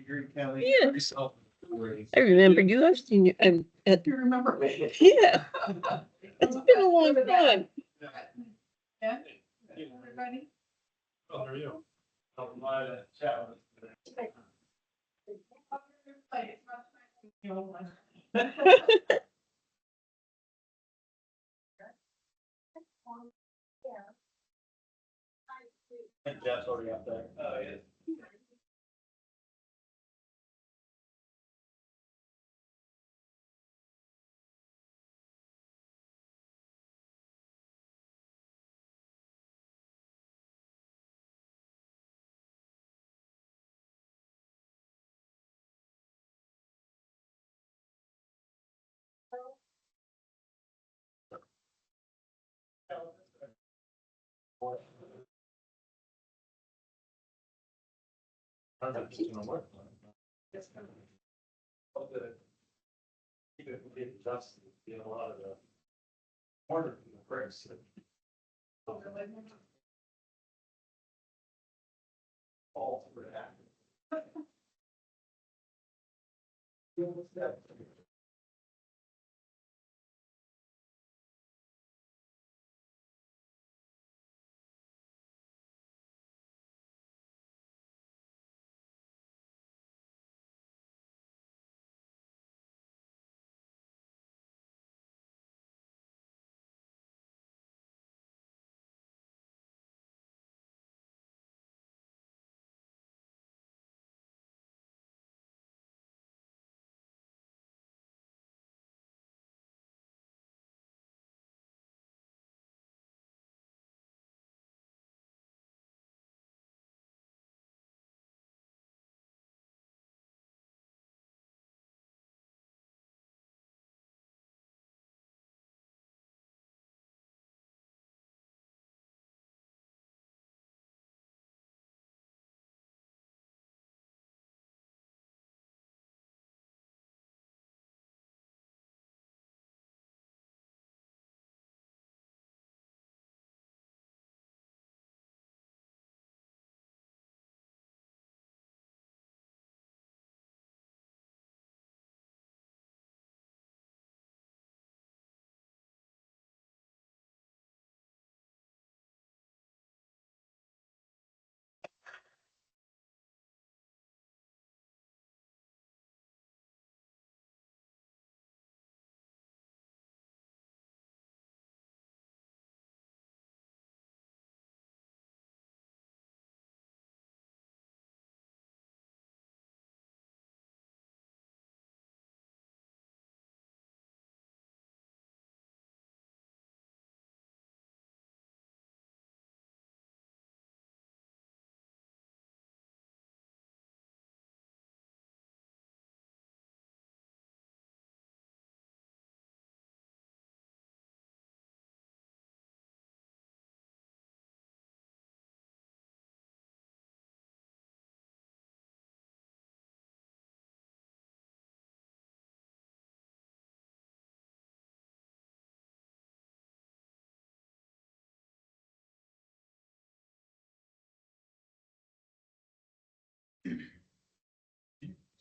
Erie County. Yeah. Myself. I remember you. I've seen you. At, You remember me? yeah. It's been a long time. Yeah. Everybody? Oh, there you go. Oh, my, chat with- And Jeff's already up there. Oh, yeah. I don't know if it's gonna work. Even if we did just, you know, a lot of the. Order from the bricks. All for that.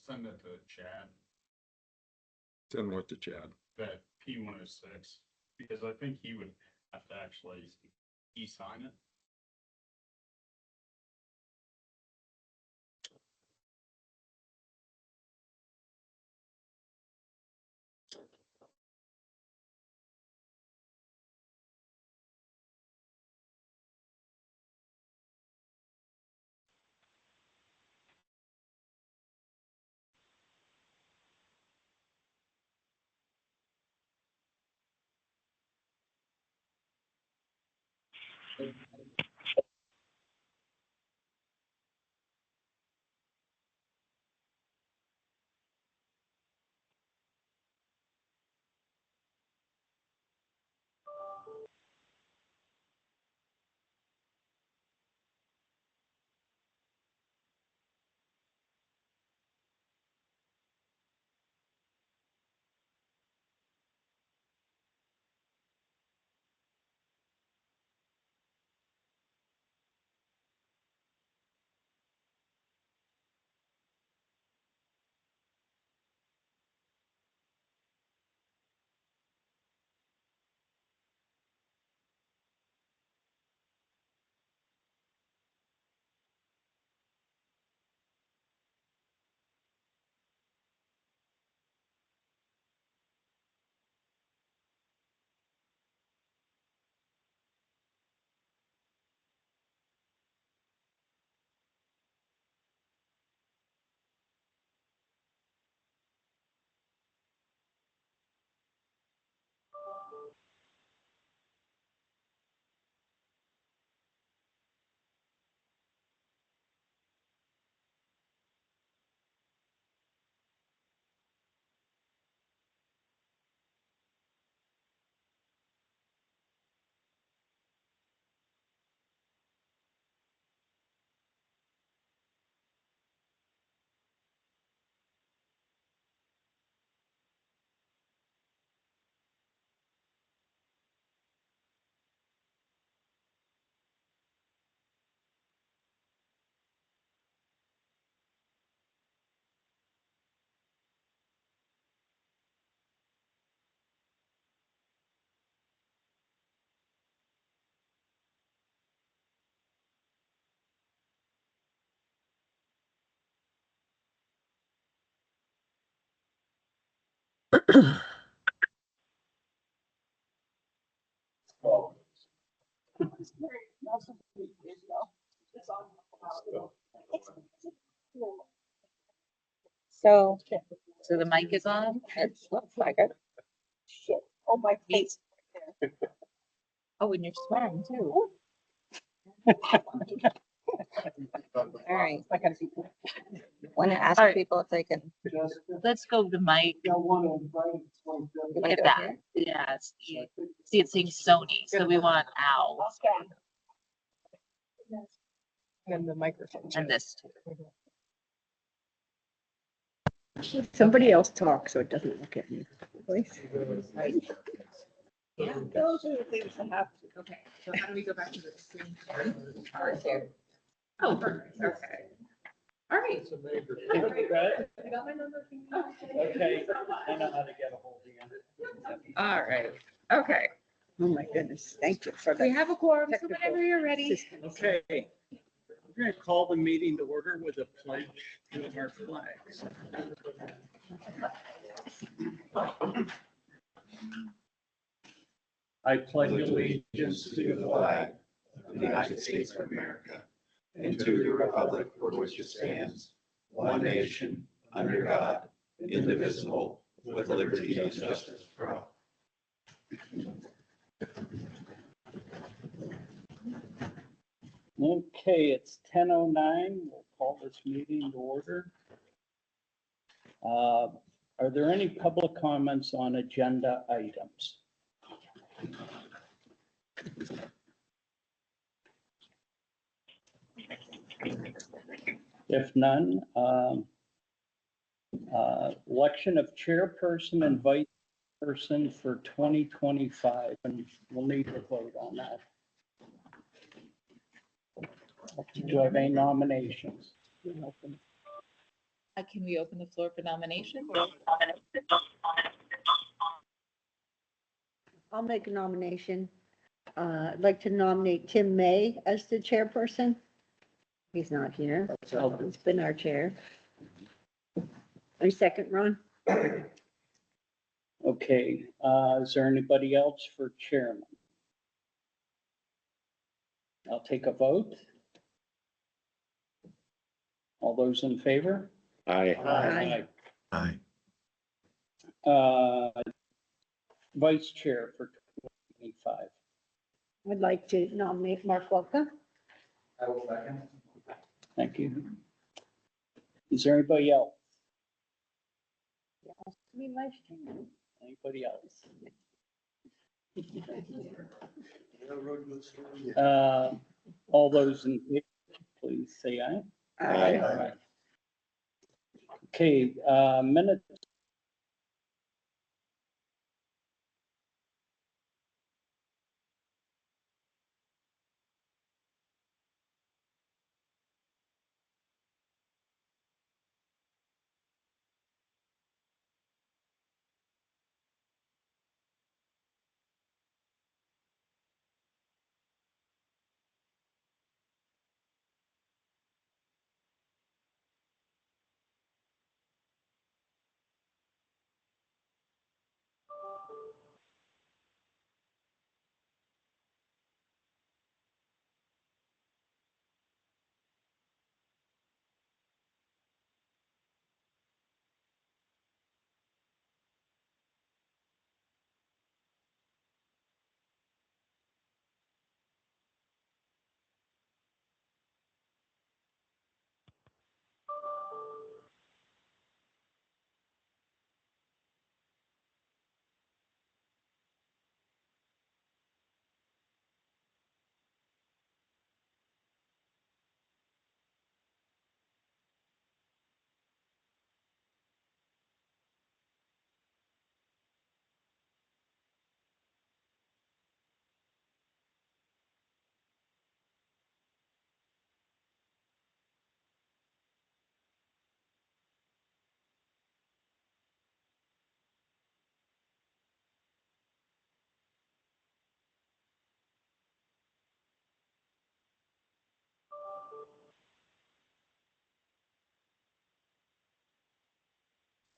Send it to Chad, Send what to Chad. that P106, because I think he would have to actually e-sign it. So, So the mic is on? it looks like it. Shit. Oh, my face. Oh, and you're swearing too. All right. Want to ask All right. people if they can. Let's go to Mike. Look at that. Yeah. See, it's saying Sony, so we want Al And the microphone. and this too. Somebody else talk so it doesn't look at me, please. Yeah. Those are the things that have to. Okay, so how do we go back to the screen share? Oh, perfect. Okay. All right. Okay, I know how to get a hold of you. All right. Okay. Oh, my goodness. Thank you for We that. have a quorum, so Technical whenever you're ready. assistance. Okay, we're gonna call the meeting to order with a pledge to our flags. I pledge allegiance to the flag of the United States of America and to the republic for which it stands, one nation, under God, indivisible, with liberty and justice for all. Okay, it's 10:09. We'll call this meeting to order. Are there any public comments on agenda items? If none, election of chairperson and vice person for 2025, and we'll need to vote on that. Do I have any nominations? Can we open the floor for nomination? I'll make a nomination. I'd like to nominate Tim May as the chairperson. He's not here, so he's been our chair. Any second, Ron? Okay, is there anybody else for chairman? I'll take a vote. All those in favor? Aye. Aye. Vice chair for 2025. I'd like to nominate Mark Welka. I will second. Thank you. Is there anybody else? Me vice chair. Anybody else? All those in favor, please say aye. Aye. Okay, minutes.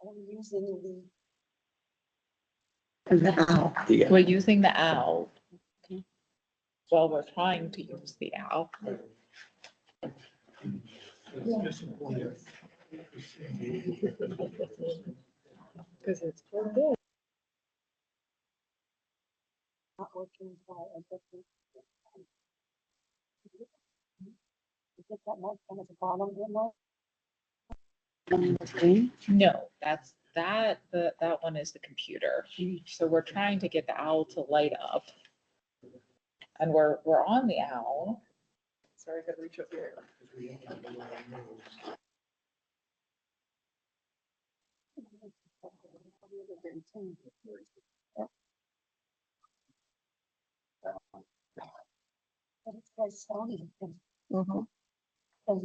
I'm using the Now. We're using the owl. Okay. Well, we're trying to use the owl. Because it's so good. Not working by a different. Is it that much down at the bottom here, Mark? On the screen? No, that one is the computer. So we're trying to get the owl to light up. And we're on the owl. Sorry, I gotta reach up here.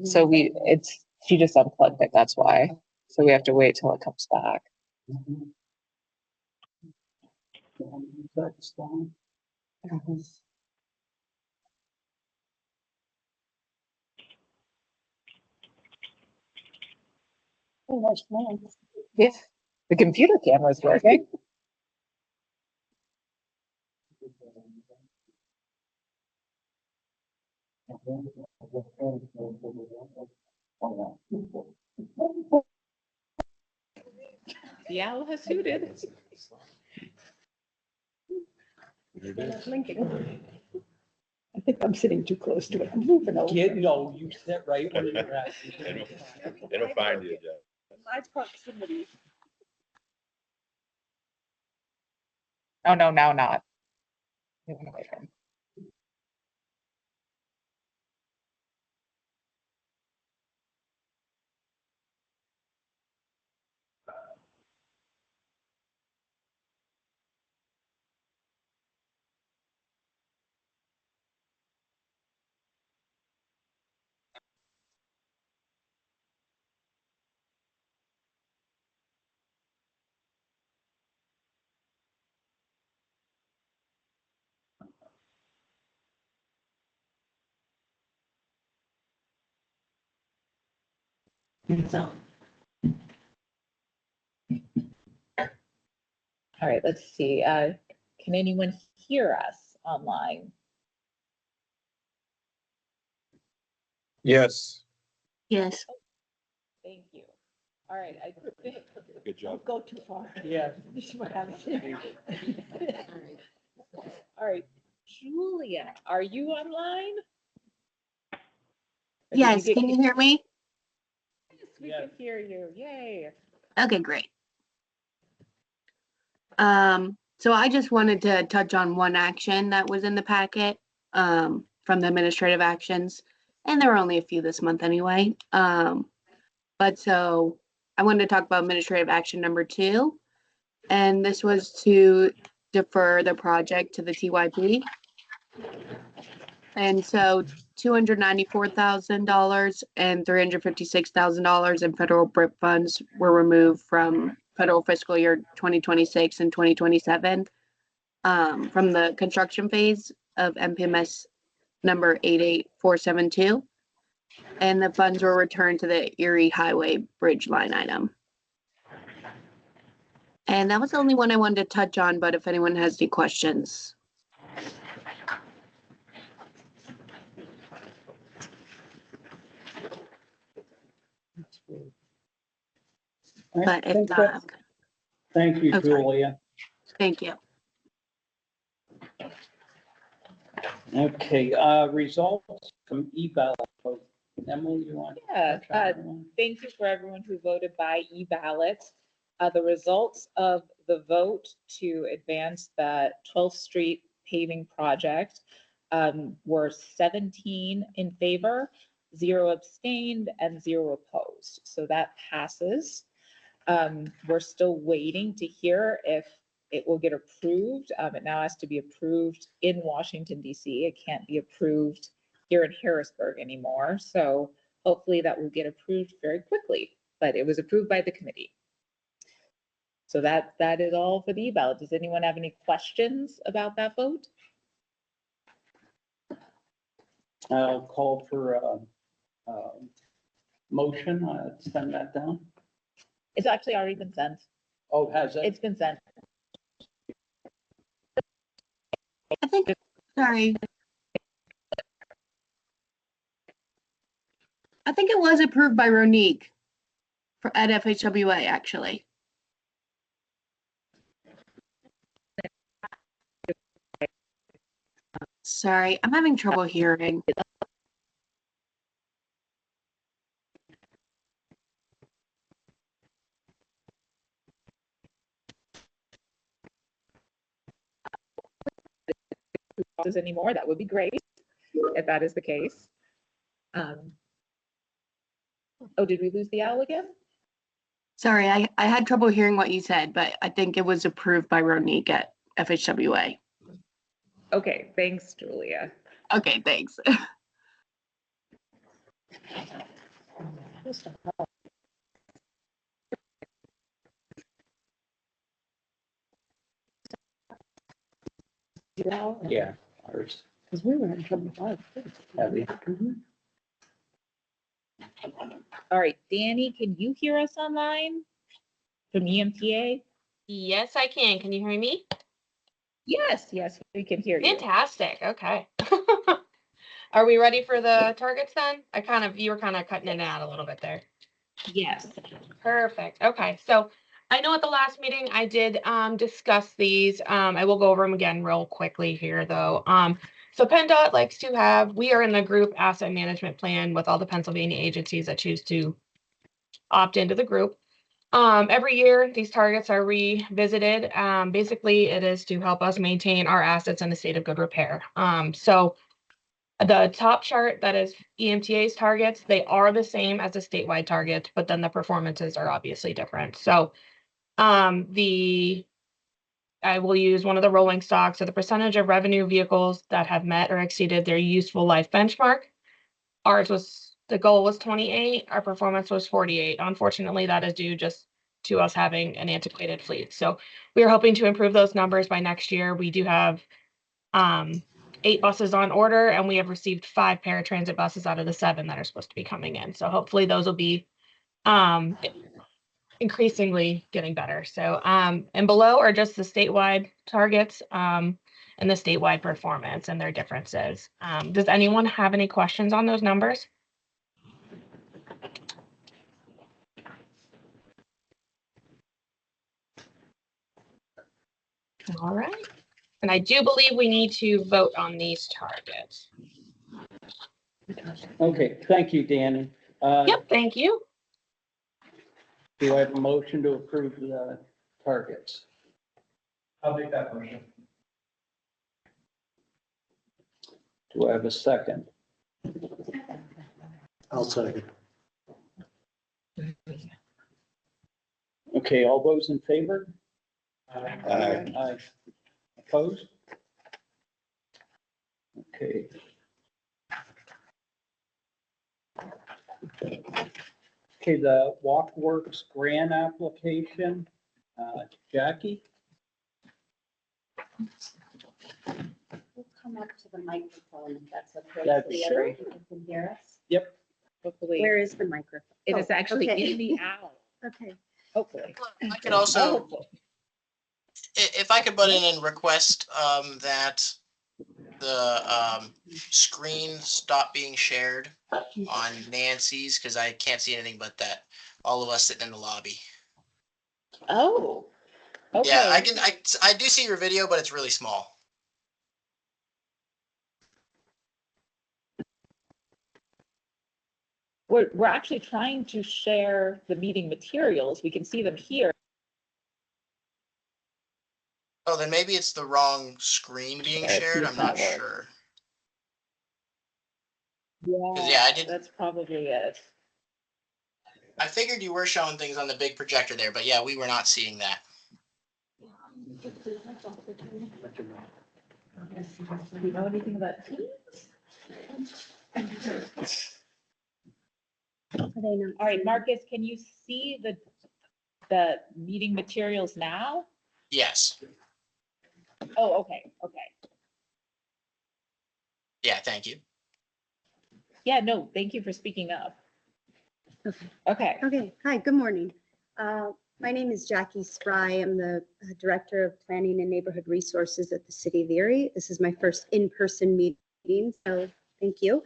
So she just unplugged it, that's why. So we have to wait till it comes back. Yeah, the computer camera's working. The owl has suited. Blinking. I think I'm sitting too close to it. I'm moving over. No, you sit right where you're at. It'll find you, Jeff. My proximity. Oh, no, now not. It went away from. So. All right, let's see. Can anyone hear us online? Yes. Yes. Thank you. All right, I think. Good job. Don't go too far. Yeah. This is what happens. All right, Julia, are you online? Or did Yes, get can you hear me? Yes, we Yeah. can hear you. Yay. Okay, great. So I just wanted to touch on one action that was in the packet, from the administrative actions. And there were only a few this month anyway. But so I wanted to talk about administrative action number 2. And this was to defer the project to the TYP. And so $294,000 and $356,000 in federal BRIP funds were removed from federal fiscal year 2026 and 2027 from the construction phase of MPMS number 88472. And the funds were returned to the Erie Highway Bridge line item. And that was the only one I wanted to touch on, but if anyone has any questions. But if not, Thank you, Oh, sorry. Julia. thank you. Okay, results from eval. Emily, you want? to Yeah, touch on that one? thank you for everyone who voted by e-ballot. The results of the vote to advance the 12th Street paving project were 17 in favor, 0 abstained, and 0 opposed. So that passes. We're still waiting to hear if it will get approved. It now has to be approved in Washington, D.C. It can't be approved here in Harrisburg anymore. So hopefully that will get approved very quickly, but it was approved by the committee. So that is all for the ballot. Does anyone have any questions about that vote? I'll call for a motion, send that down. It's actually already been sent. Oh, has it? It's been sent. I think, sorry. I think it was approved by Ronique at FHWA, actually. Sorry, I'm having trouble hearing. Anymore, that would be great if that is the case. Oh, did we lose the owl again? Sorry, I had trouble hearing what you said, but I think it was approved by Ronique at FHWA. Okay, thanks, Julia. Okay, thanks. Yeah, ours. Because we were in trouble. Have you? All right, Danny, can you hear us online from EMPA? Yes, I can. Can you hear me? Yes, yes, we can hear you. Fantastic. Okay. Are we ready for the targets then? You were kind of cutting in and out a little bit there. Yes. Perfect. Okay. So I know at the last meeting I did discuss these. I will go over them again real quickly here though. So PennDOT likes to we are in the group asset management plan with all the Pennsylvania agencies that choose to opt into the group. Every year, these targets are revisited. Basically, it is to help us maintain our assets in a state of good repair. So the top chart that is EMTA's targets, they are the same as the statewide targets, but then the performances are obviously different. So I will use one of the rolling stocks, so the percentage of revenue vehicles that have met or exceeded their useful life benchmark. The goal was 28, our performance was 48. Unfortunately, that is due just to us having an antiquated fleet. So we are hoping to improve those numbers by next year. We do have 8 buses on order, and we have received 5 paratransit buses out of the 7 that are supposed to be coming in. So hopefully those will be increasingly getting better. So and below are just the statewide targets and the statewide performance and their differences. Does anyone have any questions on those numbers? All right. And I do believe we need to vote on these targets. Okay, thank you, Danny. Yep, thank you. Do I have a motion to approve the targets? I'll make that motion. Do I have a second? I'll second. Okay, all those in favor? Aye. Aye. Opposed? Okay. Okay, the WalkWorks grant application, Jackie? We'll come up to the microphone if that's okay. That'd so be the other great. people can hear us. Yep. Hopefully, Where is the microphone? it is Oh, actually okay. in the owl. Okay. Hopefully. I could also, Hopefully. if I could butt in and request that the screen stop being shared on Nancy's, because I can't see anything but that, all of us sitting in the lobby. Oh. Okay. Yeah, I do see your video, but it's really small. We're actually trying to share the meeting materials. We can see them here. Oh, then maybe it's the wrong screen being Let's see shared. if I'm not that works. sure. Yeah, I did. that's probably it. I figured you were showing things on the big projector there, but yeah, we were not seeing that. Do you know anything about Teams? Are they not? All right, Marcus, can you see the meeting materials now? Yes. Oh, okay, okay. Yeah, thank you. Yeah, no, thank you for speaking up. Okay. Okay, hi, good morning. My name is Jackie Spry. I'm the Director of Planning and Neighborhood Resources at the City of Erie. This is my first in-person meeting, so thank you.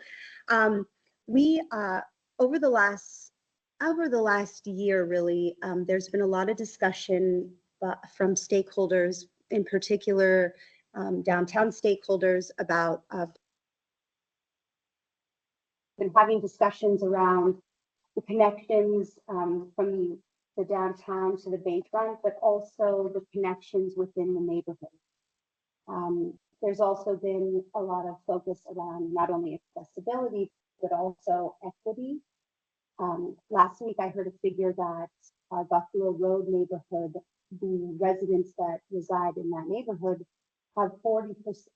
We, over the last year, really, there's been a lot of discussion from stakeholders, in particular downtown stakeholders, about been having discussions around the connections from the downtown to the bayfront, but also the connections within the neighborhood. There's also been a lot of focus around not only accessibility, but also equity. Last week, I heard a figure that Buffalo Road neighborhood, the residents that reside in that neighborhood, have 40%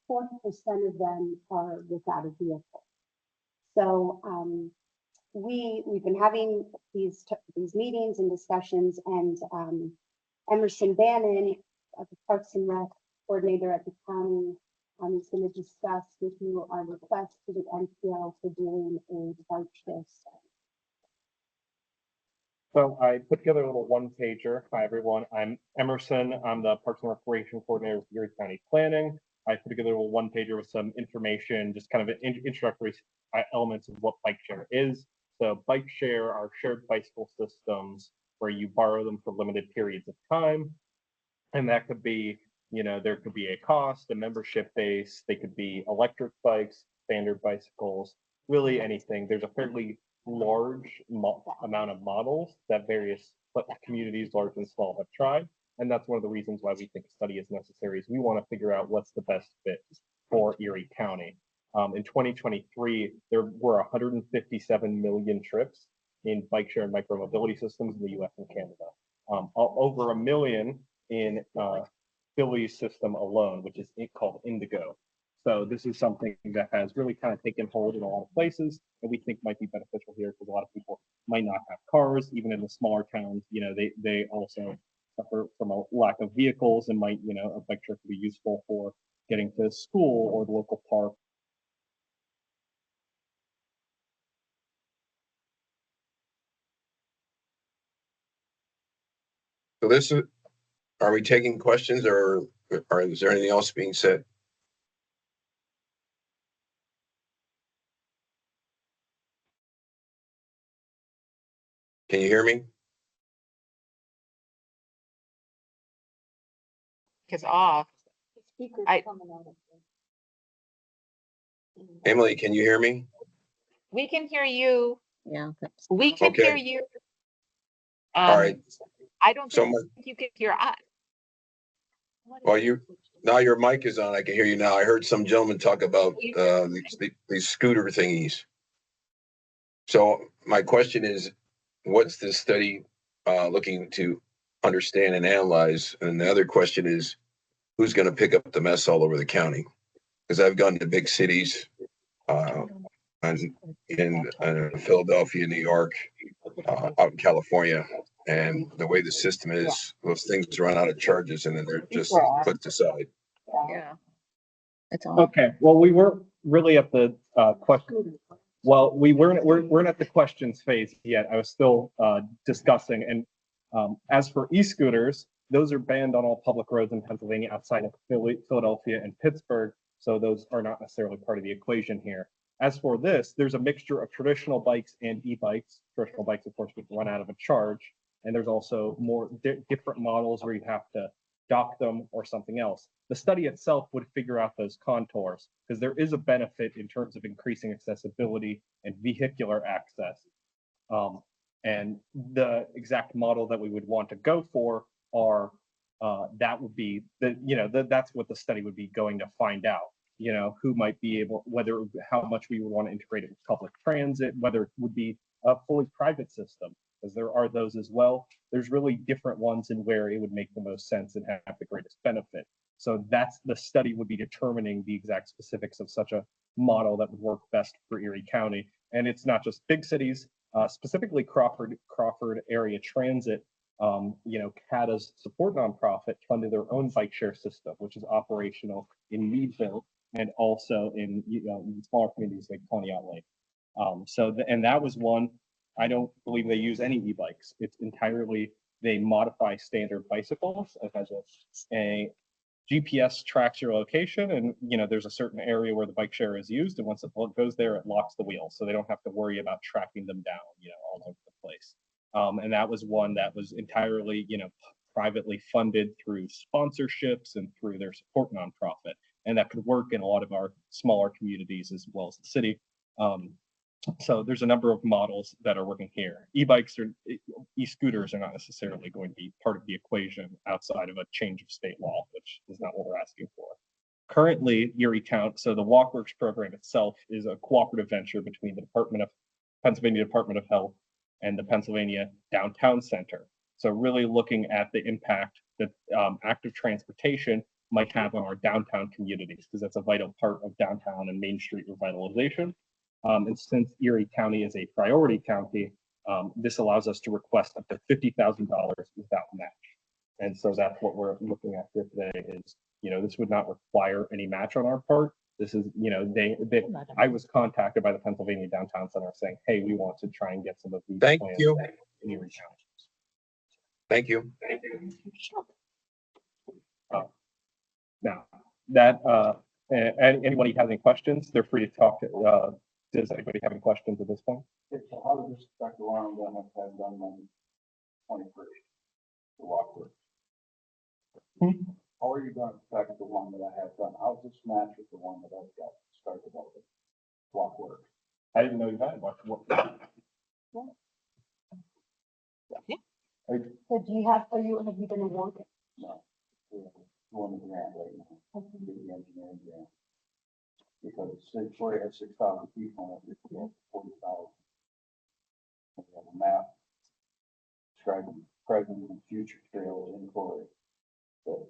of them are without a vehicle. So we've been having these meetings and discussions, and Emerson Bannon, the Parks and Rec coordinator at the county, is going to discuss with you our request to the MPO for doing a bike share study. So I put together a little one pager. Hi, everyone. I'm Emerson. I'm the Parks and Recreation Coordinator with Erie County Planning. I put together a little one pager with some information, just kind of introductory elements of what bike share is. So bike share are shared bicycle systems where you borrow them for limited periods of time. And that could be, there could be a cost, a membership base. They could be electric bikes, standard bicycles, really anything. There's a fairly large amount of models that various communities, large and small, have tried. And that's one of the reasons why we think a study is necessary, is we want to figure out what's the best fit for Erie County. In 2023, there were 157 million trips in bike share and micromobility systems in the US and Canada. Over a million in Philly's system alone, which is called Indigo. So this is something that has really kind of taken hold in a lot of places, and we think might be beneficial here because a lot of people might not have cars, even in the smaller towns. They also suffer from a lack of vehicles, and might, a bike share could be useful for getting to school or the local park. So are we taking questions, or is there anything else being said? Can you hear me? Is off. Emily, can you hear me? We can hear you. Yeah. We can Okay. hear you. All right. I don't So think you can hear us. Well, now your mic is on. I can hear you now. I heard some gentleman talk about these scooter thingies. So my question is, what's this study looking to understand and analyze? And the other question is, who's going to pick up the mess all over the county? Because I've gone to big cities in Philadelphia, New York, out in California, and the way the system is, those things run out of charges and then they're just put aside. Yeah. Okay, well, we weren't really at the question. Well, we weren't at the questions phase yet. I was still discussing. And as for e-scooters, those are banned on all public roads in Pennsylvania outside of Philadelphia and Pittsburgh. So those are not necessarily part of the equation here. As for this, there's a mixture of traditional bikes and e-bikes. Traditional bikes, of course, would run out of a charge. And there's also more different models where you have to dock them or something else. The study itself would figure out those contours, because there is a benefit in terms of increasing accessibility and vehicular access. And the exact model that we would want to go for are that would be that's what the study would be going to find out. Who might be able, how much we would want to integrate it with public transit, whether it would be a fully private system, because there are those as well. There's really different ones in where it would make the most sense and have the greatest benefit. So that's the study would be determining the exact specifics of such a model that would work best for Erie County. And it's not just big cities, specifically Crawford area transit. CADA's support nonprofit funded their own bike share system, which is operational in Meadville and also in smaller communities like Pontiac Lake. And that was one. I don't believe they use any e-bikes. It's entirely they modify standard bicycles. It has a GPS tracks your location, and there's a certain area where the bike share is used, and once it goes there, it locks the wheel, so they don't have to worry about tracking them down, all over the place. And that was one that was entirely, privately funded through sponsorships and through their support nonprofit, and that could work in a lot of our smaller communities as well as the city. So there's a number of models that are working here. E-scooters are not necessarily going to be part of the equation outside of a change of state law, which is not what we're asking for. Currently, Erie County, so the WalkWorks program itself is a cooperative venture between the Pennsylvania Department of Health and the Pennsylvania Downtown Center. So really looking at the impact that active transportation might have on our downtown communities, because that's a vital part of downtown and Main Street revitalization. And since Erie County is a priority county, this allows us to request up to $50,000 without match. And so that's what we're looking at here today is, this would not require any match on our part. This is, I was contacted by the Pennsylvania Downtown Center saying, hey, we want to try and get some of these Thank plans you. in Erie County. Thank you. Now, that, and anybody has any questions, they're free to talk to, does anybody have any questions at this point? So how does this affect the one that have done on 21st? The walkthrough. How are you going to affect the one that I have done? How's this match with the one that I've got started out with? Walkthrough. I didn't know you had much. So do you have been awarded? No. We're doing the grant right now. The engineering grant. Because it's 6,000 people, and we have 40,000. We have a map describing present and future trails in Corey. So,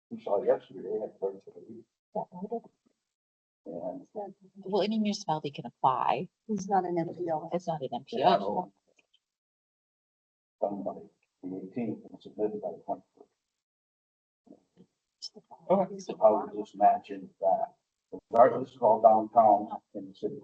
we saw yesterday, they had 30 for the week. And Well, any municipality can apply. It's not an MPO. It's not an MPO. done by the 18th and submitted by the 21st. Okay. So how does this match into that? Regardless, it's all downtown in the city.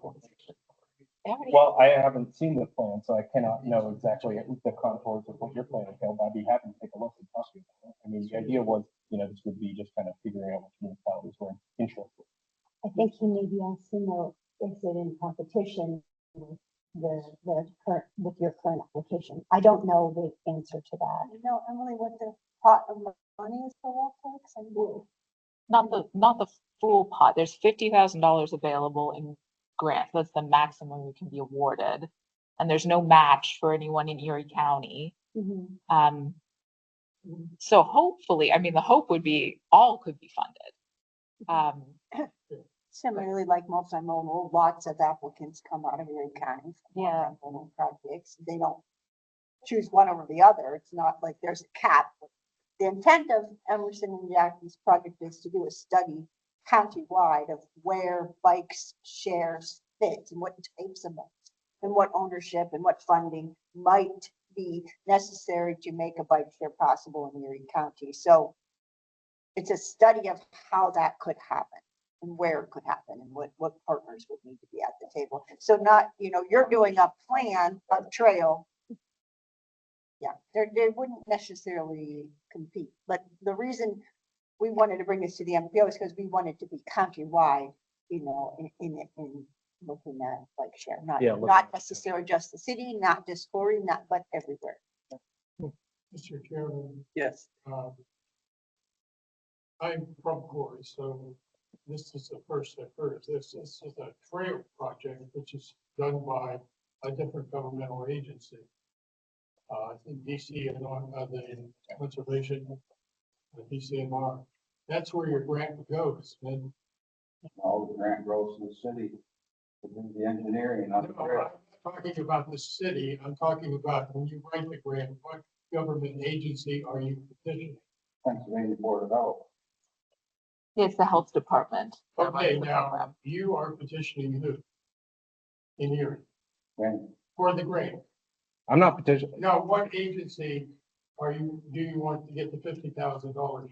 Well, I haven't seen the plan, so I cannot know exactly the contours of what your plan entailed. I'd be happy to take a look and talk to you about it. I mean, the idea was, this would be just kind of figuring out what municipalities were interested. I think he may be asking though, is it in competition with the current, with your current application? I don't know the answer to that. You know, Emily, what the pot of money is for Walkworks and Not the full pot. There's $50,000 available in grants. That's the maximum you can be awarded. And there's no match for anyone in Erie County. So hopefully, I mean, the hope would be all could be funded. similarly like multimodal, lots of applicants come out of Erie County. Yeah. Multimodal projects, they don't choose one over the other. It's not like there's a cap. The intent of Emerson and Jackie's project is to do a study countywide of where bikes shares fit and what types of bikes and what ownership and what funding might be necessary to make a bike share possible in Erie County. So it's a study of how that could happen and where it could happen and what partners would need to be at the table. So not, you're doing a plan, a trail. Yeah, they wouldn't necessarily compete, but the reason we wanted to bring this to the MPO is because we wanted to be countywide, in looking at bike share, not necessarily just the city, not just Corey, but everywhere. Mr. Chairman, Yes. I'm from Corey, so this is the first I've heard of this. This is a trail project which is done by a different governmental agency. I think DC and the conservation, DCMR. That's where your grant goes. And All the grant goes to the city to do the engineering on the I'm trail. not talking about the city. I'm talking about when you write the grant, what government agency are you petitioning? Pennsylvania Board of Health. It's the health department. that runs Okay, the now program. you are petitioning who? In Erie Grant. for the grant. I'm not petitioning. Now, what agency do you want to get the $50,000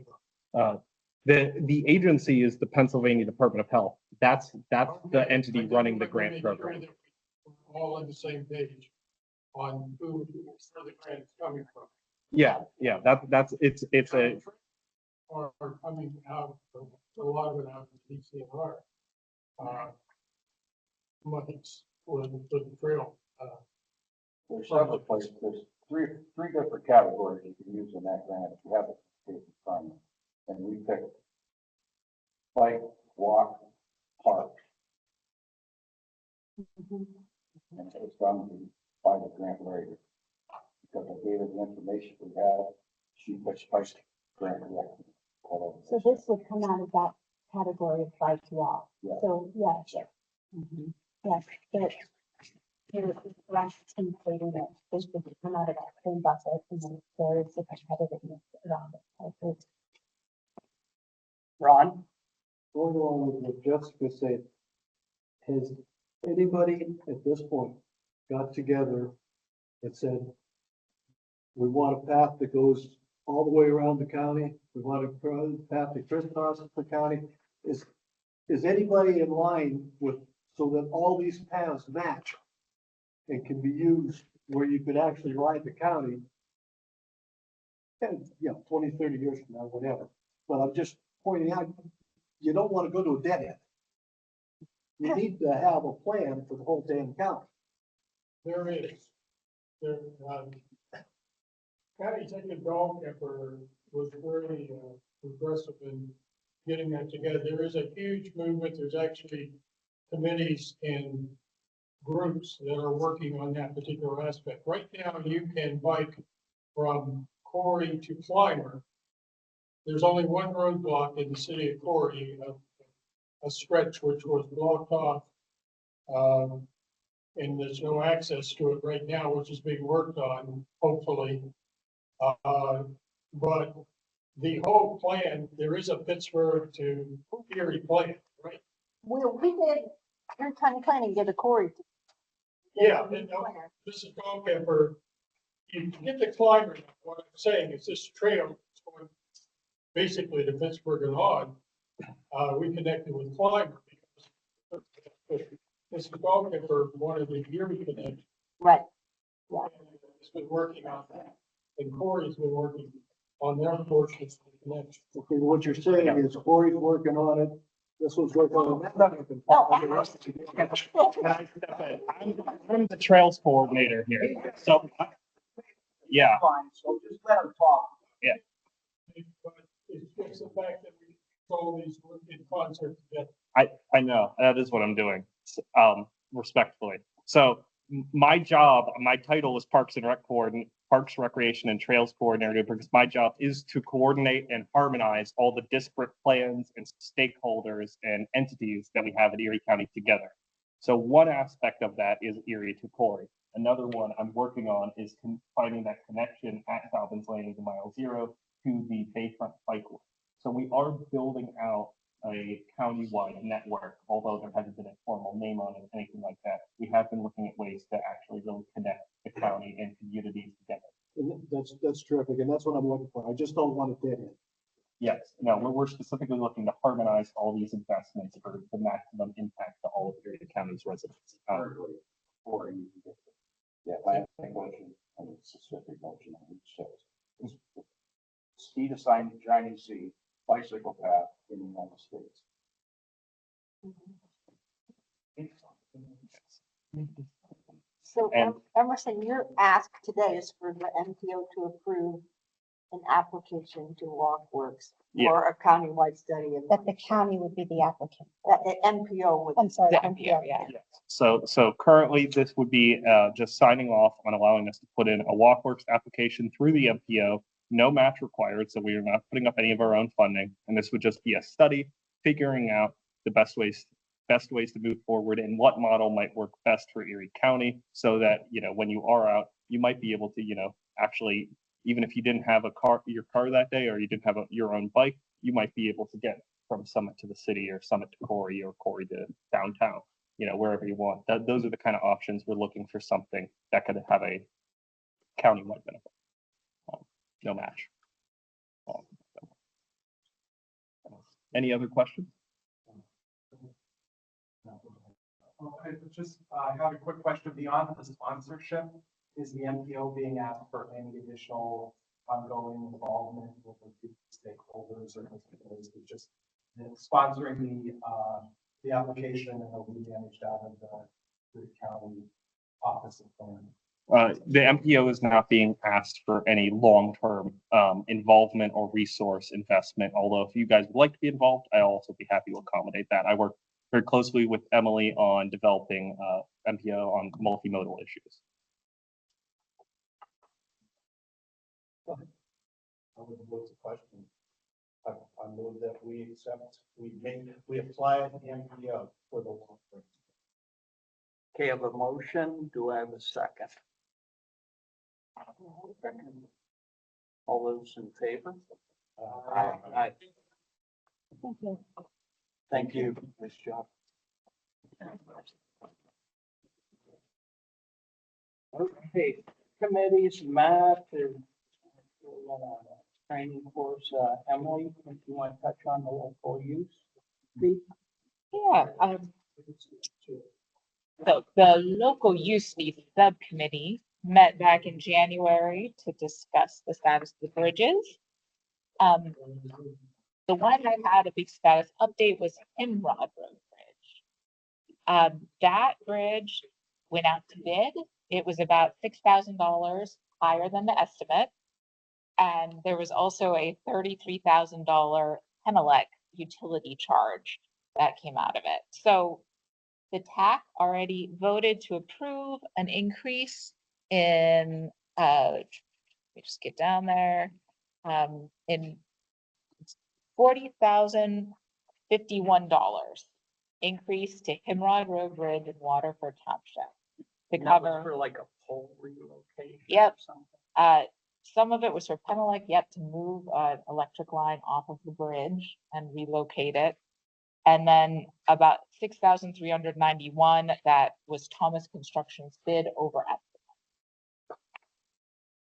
from? The agency is the Pennsylvania Department of Health. That's the Okay, entity I just running the wanted to grant make sure program. that we're all on the same page. on who, where the grant's coming from. Yeah, it's a, Are coming out, a lot of it out of DCNR. Monies for the trail. There's several places, there's three different categories you can use in that grant if you have it in front of you. And we picked bike, walk, park. And it was done by the grant writer. Because I gave her the information we had, she pushed grant writer. So this would come out of that category of bike walk. Yeah. So, yes. Yes, but here, last templating it, this would come out of that same bucket, and then there is a competitiveness around it. I think. Ron? Going along with what Jessica said, has anybody at this point got together and said, we want a path that goes all the way around the county, we want a path that crisscrosses the county? Is anybody in line with, so that all these paths match and can be used where you could actually ride the county? And, 20, 30 years from now, whatever. But I'm just pointing out, you don't want to go to a dead end. You need to have a plan for the whole damn county. There is. There, County Executive Dog Pepper was very progressive in getting that together. There is a huge movement. There's actually committees and groups that are working on that particular aspect. Right now, you can bike from Corey to Clymer. There's only one roadblock in the city of Corey, a stretch which was blocked off. And there's no access to it right now, which is being worked on, hopefully. But the whole plan, there is a Pittsburgh to Erie plan, right? Well, we did, Erie County Planning did a Corey. Yeah, and, this is Dog Pepper. You get the Clymer, what I'm saying is this trail is going basically to Pittsburgh and on. We connected with Clymer because this is Dog Pepper, one of the Erie connections. Right. It's been working on that. And Corey's been working on their portions of the connection. Okay, what you're saying is Corey's working on it, this was working on it. Can I step in? I'm the trails coordinator here, so, yeah. Fine, so just let them talk. But it's just the fact that we all these work in concert together. I know, that is what I'm doing, respectfully. So my job, my title is Parks and Rec Coordinator, Parks, Recreation and Trails Coordinator, because my job is to coordinate and harmonize all the disparate plans and stakeholders and entities that we have in Erie County together. So one aspect of that is Erie to Corey. Another one I'm working on is finding that connection at Falcons Lane to Mile Zero to the Bayfront Bike Lane. So we are building out a countywide network, although there hasn't been a formal name on it or anything like that. We have been looking at ways to actually really connect the county and communities together. And that's terrific, and that's what I'm looking for. I just don't want it dead end. Yes, no, we're specifically looking to harmonize all these investments for the maximum impact to all of Erie County's residents. Or you can get land motion and a specific motion on each side. Speed assigned to Chinese Sea bicycle path in the United States. So And- Emerson, your ask today is for the MPO to approve an application to WalkWorks Yeah. or a countywide study of. That the county would be the applicant. That the MPO would. I'm sorry. The MPO, yeah. Yes. So currently this would be just signing off on allowing us to put in a WalkWorks application through the MPO, no match required, so we are not putting up any of our own funding. And this would just be a study figuring out the best ways to move forward and what model might work best for Erie County, so that, when you are out, you might be able to, actually, even if you didn't have your car that day, or you didn't have your own bike, you might be able to get from Summit to the city, or Summit to Corey, or Corey to downtown, wherever you want. Those are the kind of options we're looking for, something that could have a countywide benefit. No match. Any other questions? I just have a quick question beyond the sponsorship. is the MPO being asked for any additional ongoing involvement with the stakeholders, or is it just sponsoring the application and it'll be managed out of the Erie County Office of Planning? The MPO is not being asked for any long-term involvement or resource investment, although if you guys would like to be involved, I'll also be happy to accommodate that. I work very closely with Emily on developing MPO on multimodal issues. I would pose a question. I move that we accept, we apply the MPO for the long term. Okay, I have a motion. Do I have a second? All those in favor? Aye. Thank you. Nice job. Okay, committees, Matt, is training course, Emily, if you want to touch on the local use. Yeah, the local use fee subcommittee met back in January to discuss the status of the bridges. The one that had a big status update was Himrod Road Bridge. That bridge went out to bid. It was about $6,000 higher than the estimate. And there was also a $33,000 Penelec utility charge that came out of it. So the TAC already voted to approve an increase in, let me just get down there, in $40,051 increase to Himrod Road Bridge in Waterford Township to And that was cover. for like a pole relocation. Yep. Or something. Some of it was for Penelec, yet to move an electric line off of the bridge and relocate it. And then about 6,391, that was Thomas Construction's bid over estimate.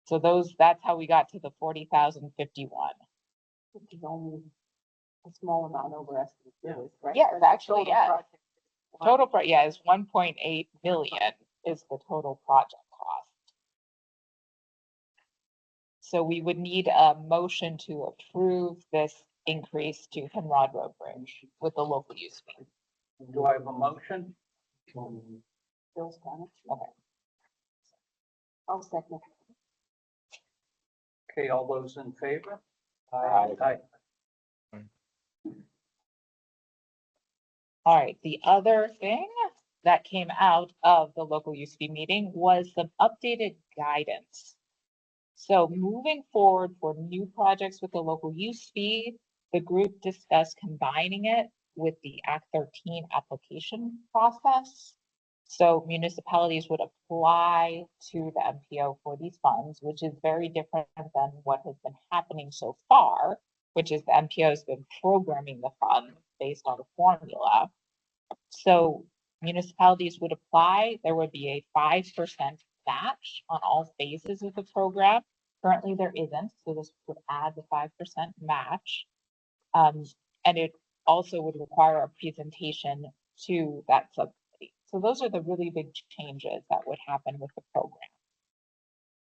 So that's how we got to the 40,051. Which is only a small amount over estimate, right? Yeah, it's actually, Total yeah. project. Total, is 1.8 million is the total project cost. So we would need a motion to approve this increase to Himrod Road Bridge with the local use fee. Do I have a motion? Bill's done it. Okay. I'll second. Okay, all those in favor? Aye. All right, the other thing that came out of the local use fee meeting was some updated guidance. So moving forward for new projects with the local use fee, the group discussed combining it with the Act 13 application process. So municipalities would apply to the MPO for these funds, which is very different than what has been happening so far, which is the MPO has been programming the fund based on a formula. So municipalities would apply, there would be a 5% match on all phases of the program. Currently there isn't, so this would add the 5% match. And it also would require a presentation to that subcommittee. So those are the really big changes that would happen with the program.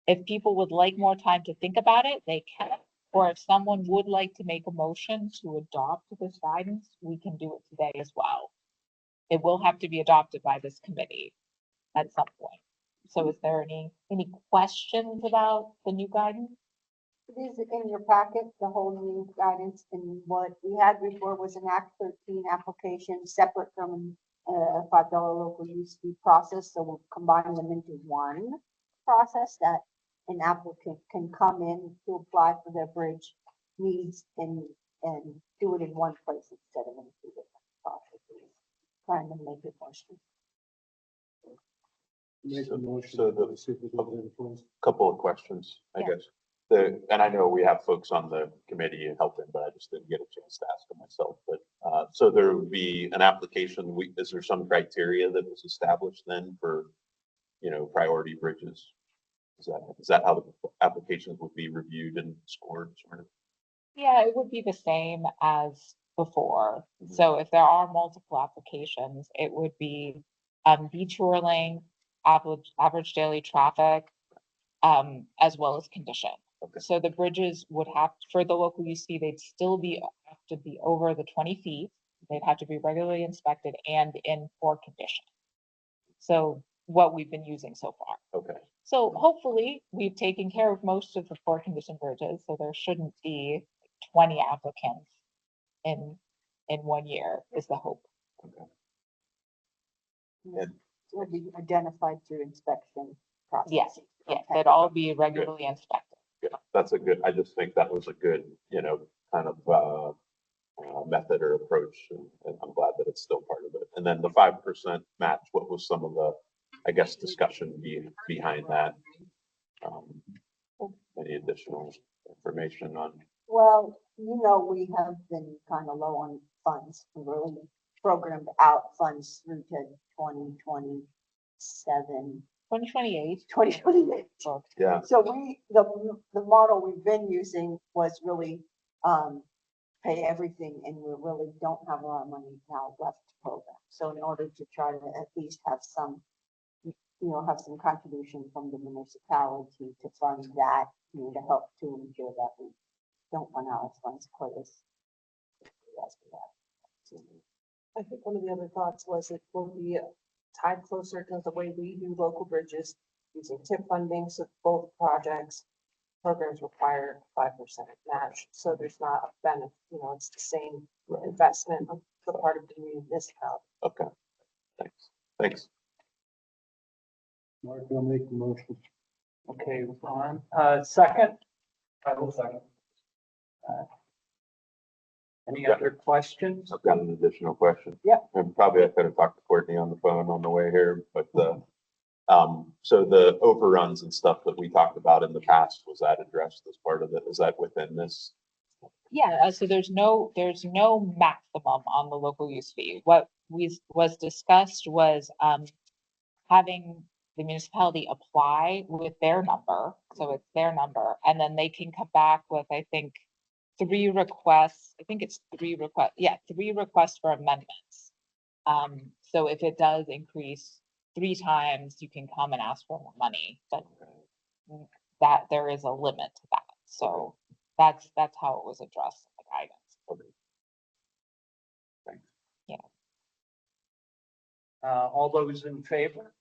If people would like more time to think about it, they can. Or if someone would like to make a motion to adopt this guidance, we can do it today as well. It will have to be adopted by this committee at some point. So is there any questions about the new guidance? It is in your packet, the whole new guidance, and what we had before was an Act 13 application separate from a $5 local use fee process. So we'll combine them into one process that an applicant can come in to apply for their bridge needs and do it in one place instead of in two different processes. Trying to make it more streamlined. Make a motion. So to see if we can influence. Couple of questions, I Yeah. guess. And I know we have folks on the committee helping, but I just didn't get a chance to ask them myself. But so there would be an application. Is there some criteria that was established then for, priority bridges? Is that how the applications would be reviewed and scored, sort of? Yeah, it would be the same as before. So if there are multiple applications, it would be detour length, average daily traffic, as well as condition. Okay. So the bridges would have, for the local use fee, they'd still have to be over the 20 feet. They'd have to be regularly inspected and in poor condition. So what we've been using so far. Okay. So hopefully we've taken care of most of the poor condition bridges, so there shouldn't be 20 applicants in 1 year is the hope. Will be identified through inspection process. Yes, yes, they'd all be regularly inspected. Yeah, that's a good, I just think that was a good, kind of, method or approach, and I'm glad that it's still part of it. And then the 5% match, what was some of the, I guess, discussion behind that? Any additional information on? Well, we have been kind of low on funds. We really programmed out funds through to 2027, 2028. 2028. Yeah. So the model we've been using was really, pay everything, and we really don't have a lot of money now left to program. So in order to try to at least have some, have some contribution from the municipality to fund that, to help to ensure that we don't run out of funds quite as we have. I think one of the other thoughts was it will be tied closer to the way we do local bridges using TIP funding. So both programs require 5% match. So there's not a benefit, it's the same investment on the part of the municipality. Okay, thanks. Mark, I'll make the motion. Okay, Ron, second? I will second. Any other questions? I've got an additional question. Yeah. And probably I could have talked to Courtney on the phone on the way here, but so the overruns and stuff that we talked about in the past, was that addressed as part of it? Is that within this? Yeah, so there's no maximum on the local use fee. What was discussed was having the municipality apply with their number, so it's their number, and then they can come back with, I think, 3 requests. I think it's 3 requests. Yeah, 3 requests for amendments. So if it does increase 3 times, you can come and ask for more money, but that there is a limit to that. So that's how it was addressed in the guidance. Okay. Thanks. Yeah. All those in favor?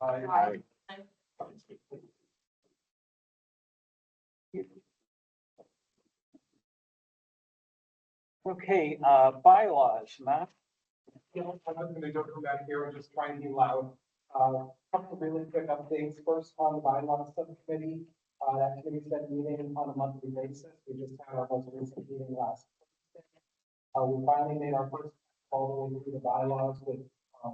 Aye. Okay, bylaws, Matt? I'm not gonna go come back here and just try and be loud. Couple of really quick updates. First, on the bylaws subcommittee, that committee's been meeting on a monthly basis. We just had our most recent meeting last Thursday. We finally made our first all the way through the bylaws with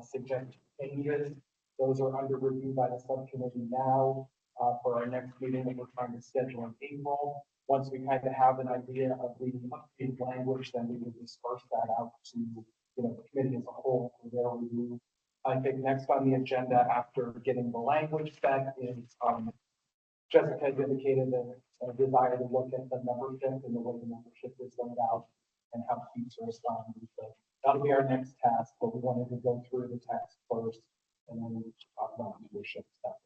suggested changes. Those are under review by the subcommittee now for our next meeting that we're trying to schedule in April. Once we kind of have an idea of the updated language, then we can disperse that out to the committee as a whole for their review. I think next on the agenda after getting the language back is Jessica has indicated a desire to look at the membership and the way the membership is laid out and how seats are assigned. So that'll be our next task, but we wanted to go through the text first and then we talk about membership stuff.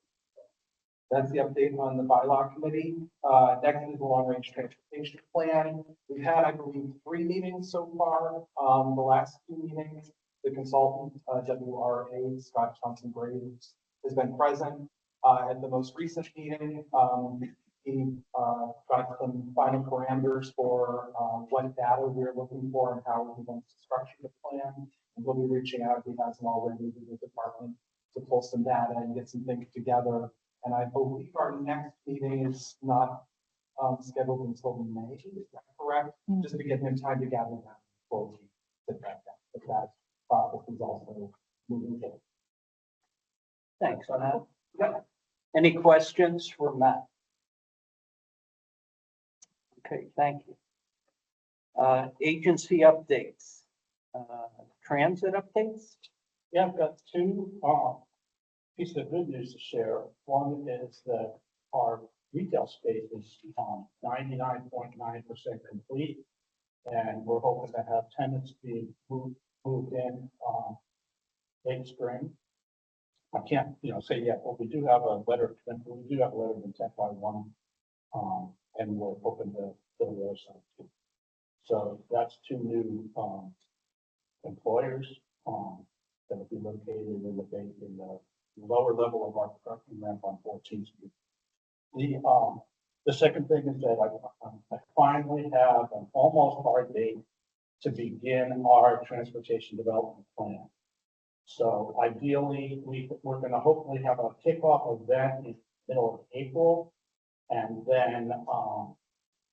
That's the update on the bylaw committee. Next is the long range transportation plan. We've had, I believe, 3 meetings so far. The last 2 meetings, the consultant, WRA, Scott Johnson Graves, has been present. At the most recent meeting, he got some final parameters for what data we're looking for and how we want to structure the plan. And we'll be reaching out, if he hasn't already, to the department to pull some data and get some things together. And I believe our next meeting is not scheduled until May, is that correct? Just to give him time to gather that before we sit back down. But that process is also moving forward. Thanks, Matt. Yeah. Any questions for Matt? Okay, thank you. Agency updates. Transit updates? Yeah, I've got 2 pieces of good news to share. One is that our retail space is 99.9% complete. And we're hoping to have tenants be moved in late spring. I can't, say, yeah, well, we do have a letter, we do have a letter of intent by one, and we're hoping to fill those out too. So that's two new, employers, that will be located in the lower level of our parking ramp on 14th Street. The second thing is that I finally have an almost hard date to begin our transportation development plan. So ideally, we're gonna hopefully have a kickoff event in the middle of April. And then,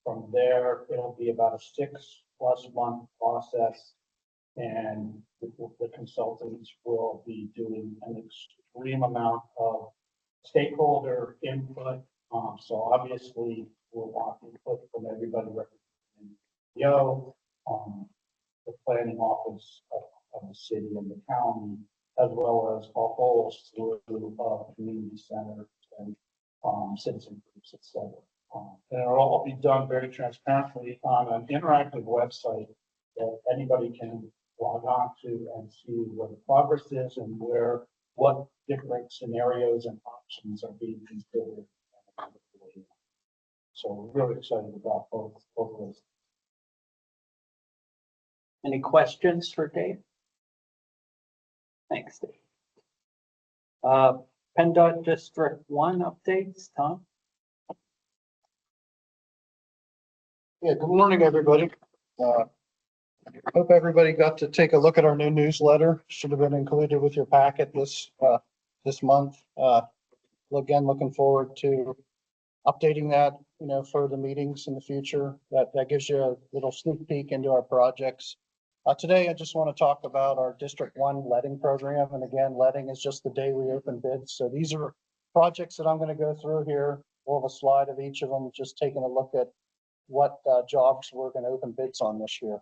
from there, it'll be about a 6+ month process. And the consultants will be doing an extreme amount of stakeholder input. So obviously, we'll want input from everybody representing MPO, the planning office of the city and the county, as well as a whole slew of community centers and citizen groups, et cetera. And it'll all be done very transparently on an interactive website that anybody can log on to and see where the progress is and what different scenarios and options are being considered. So we're really excited about both of those. Any questions for Dave? Thanks, Dave. PennDOT District 1 updates, Tom? Yeah, good morning, everybody. Hope everybody got to take a look at our new newsletter. Should have been included with your packet this month. Again, looking forward to updating that, for the meetings in the future. That gives you a little sneak peek into our projects. Today, I just want to talk about our District 1 letting program. And again, letting is just the day we open bids. So these are projects that I'm going to go through here. We'll have a slide of each of them, just taking a look at what jobs we're going to open bids on this year.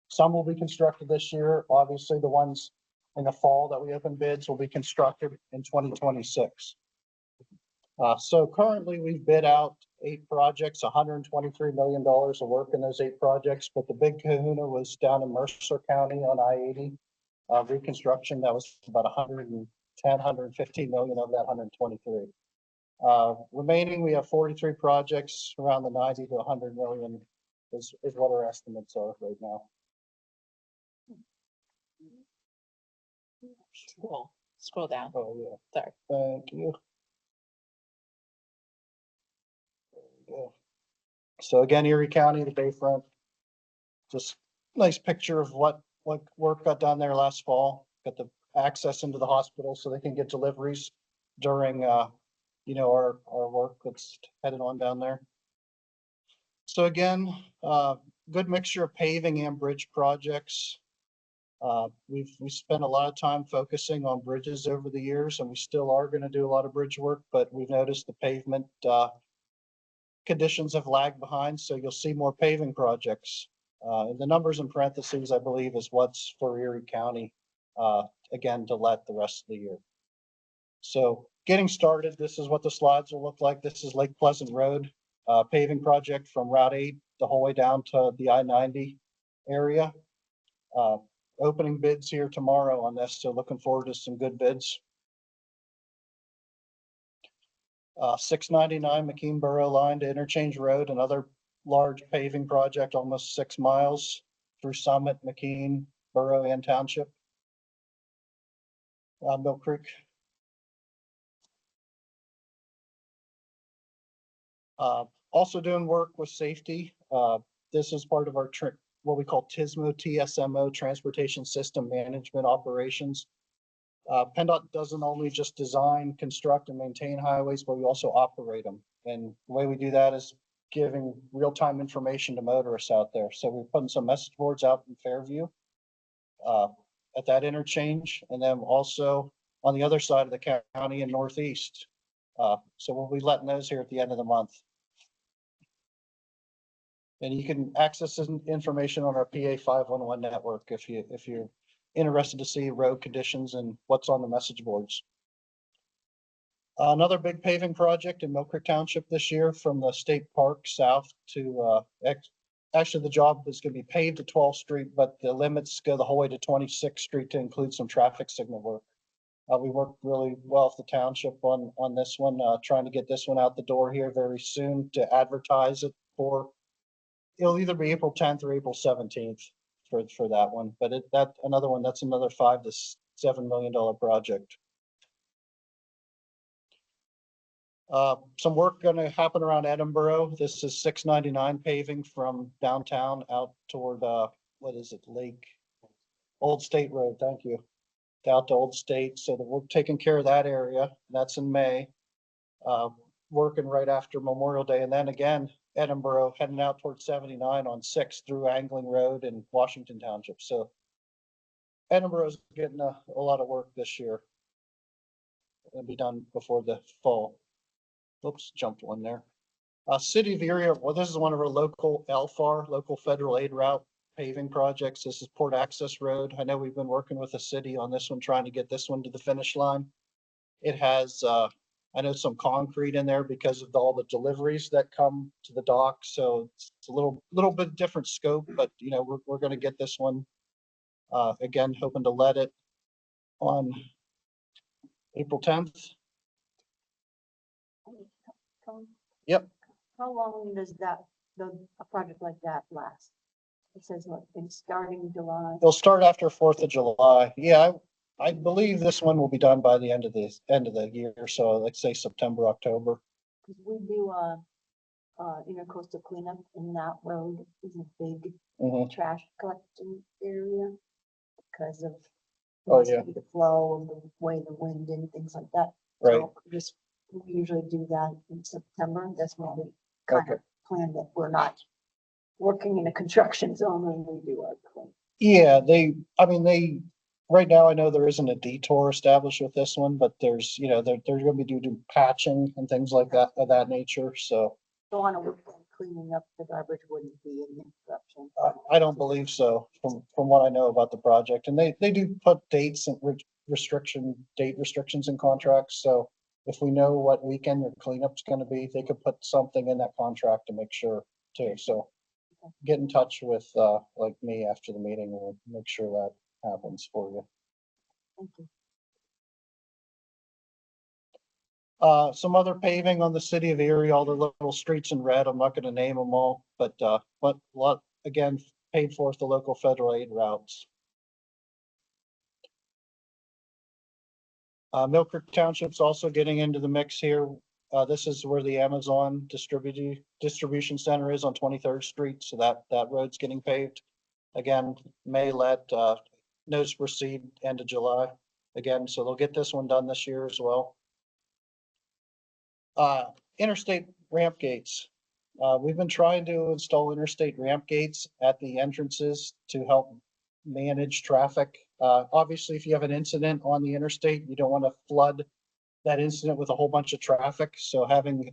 Some will be constructed this year. Obviously, the ones in the fall that we open bids will be constructed in 2026. So currently we've bid out 8 projects, $123 million of work in those 8 projects, but the big kahuna was down in Mercer County on I-80. Reconstruction, that was about 115 million of that 123. Remaining, we have 43 projects around the 90 to 100 million is what our estimates are right now. Scroll down. Oh, yeah. Sorry. Thank you. There we go. So again, Erie County, the Bayfront, just nice picture of what work got done there last fall. Got the access into the hospital so they can get deliveries during, our work that's headed on down there. So again, good mixture of paving and bridge projects. We spent a lot of time focusing on bridges over the years, and we still are going to do a lot of bridge work, but we've noticed the pavement conditions have lagged behind, so you'll see more paving projects. The numbers in parentheses, I believe, is what's for Erie County, again, to let the rest of the year. So getting started, this is what the slides will look like. This is Lake Pleasant Road, paving project from Route 8 the whole way down to the I-90 area. Opening bids here tomorrow on this, so looking forward to some good bids. 699 McKean Borough line to Interchange Road, another large paving project, almost 6 miles through Summit, McKean, Borough, and Township. Mill Creek. Also doing work with safety. This is part of our what we call TSMO, Transportation System Management Operations. PennDOT doesn't only just design, construct, and maintain highways, but we also operate them. And the way we do that is giving real-time information to motorists out there. So we're putting some message boards out in Fairview at that interchange, and then also on the other side of the county in Northeast. So we'll be letting those here at the end of the month. And you can access this information on our PA 511 network if you're interested to see road conditions and what's on the message boards. Another big paving project in Mill Creek Township this year from the state park south to actually the job is going to be paved to 12th Street, but the limits go the whole way to 26th Street to include some traffic signal work. We worked really well with the township on this one, trying to get this one out the door here very soon to advertise it for. It'll either be April 10th or April 17th for that one, but another one, that's another $5 to $7 million project. Some work gonna happen around Edinburgh. This is 699 paving from downtown out toward, what is it, Old State Road, thank you. Out to Old State, so that we're taking care of that area. That's in May. Working right after Memorial Day, and then again, Edinburgh heading out towards 79 on 6 through Angling Road in Washington Township. So Edinburgh's getting a lot of work this year. It'll be done before the fall. Oops, jumped one there. City of Erie, well, this is one of our local LFAR, local federal aid route paving projects. This is Port Access Road. I know we've been working with the city on this one, trying to get this one to the finish line. It has, I know, some concrete in there because of all the deliveries that come to the dock. So it's a little bit different scope, but you know, we're going to get this one, again, hoping to let it on April 10th. Yep. How long does a project like that last? It says what, it's starting July. It'll start after 4th of July. Yeah, I believe this one will be done by the end of the year. So let's say September, October. Because we do intercoastal cleanup, and that road is a big trash collecting area because of the flow of the way the wind and things like that. Right. So we usually do that in September. That's when we kind of plan that we're not working in a construction zone when we do our clean. Yeah, right now I know there isn't a detour established with this one, but there's, you know, they're going to be doing patching and things like that of that nature. So on a weekend cleaning up the garbage wouldn't be an interruption. I don't believe so from what I know about the project. And they do put dates and date restrictions in contracts. So if we know what weekend your cleanup's going to be, they could put something in that contract to make sure too. So get in touch with like me after the meeting. We'll make sure that happens for you. Thank you. Some other paving on the city of Erie, all the little streets in red. I'm not going to name them all, but a lot, again, paid for the local federal aid routes. Mill Creek Township's also getting into the mix here. This is where the Amazon distribution center is on 23rd Street. So that road's getting paved. Again, may let notice proceed end of July. Again, so they'll get this one done this year as well. Interstate ramp gates. We've been trying to install interstate ramp gates at the entrances to help manage traffic. Obviously, if you have an incident on the interstate, you don't want to flood that incident with a whole bunch of traffic. So having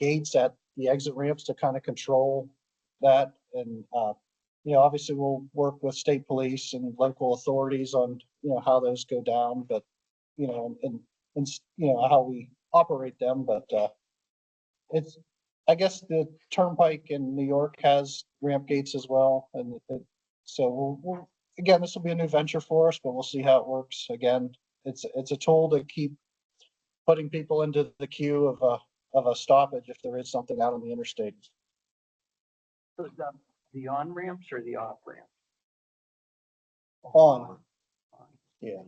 gates at the exit ramps to kind of control that. And, you know, obviously we'll work with state police and local authorities on, you know, how those go down, but, you know, and you know, how we operate them. But it's, I guess the Turnpike in New York has ramp gates as well. And so we'll again, this will be a new venture for us, but we'll see how it works. Again, it's a tool to keep putting people into the queue of a stoppage if there is something out on the interstate. So the on ramps or the off ramps? On. Yeah.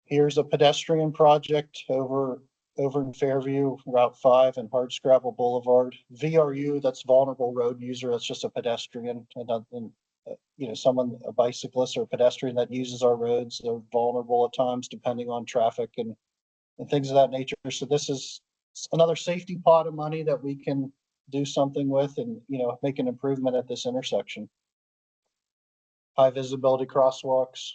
Here's a pedestrian project over in Fairview, Route 5 and Hardscrabble Boulevard. VRU, that's vulnerable road user. That's just a pedestrian and you know, a bicyclist or a pedestrian that uses our roads. They're vulnerable at times depending on traffic and things of that nature. So this is another safety pot of money that we can do something with and, you know, make an improvement at this intersection. High visibility crosswalks.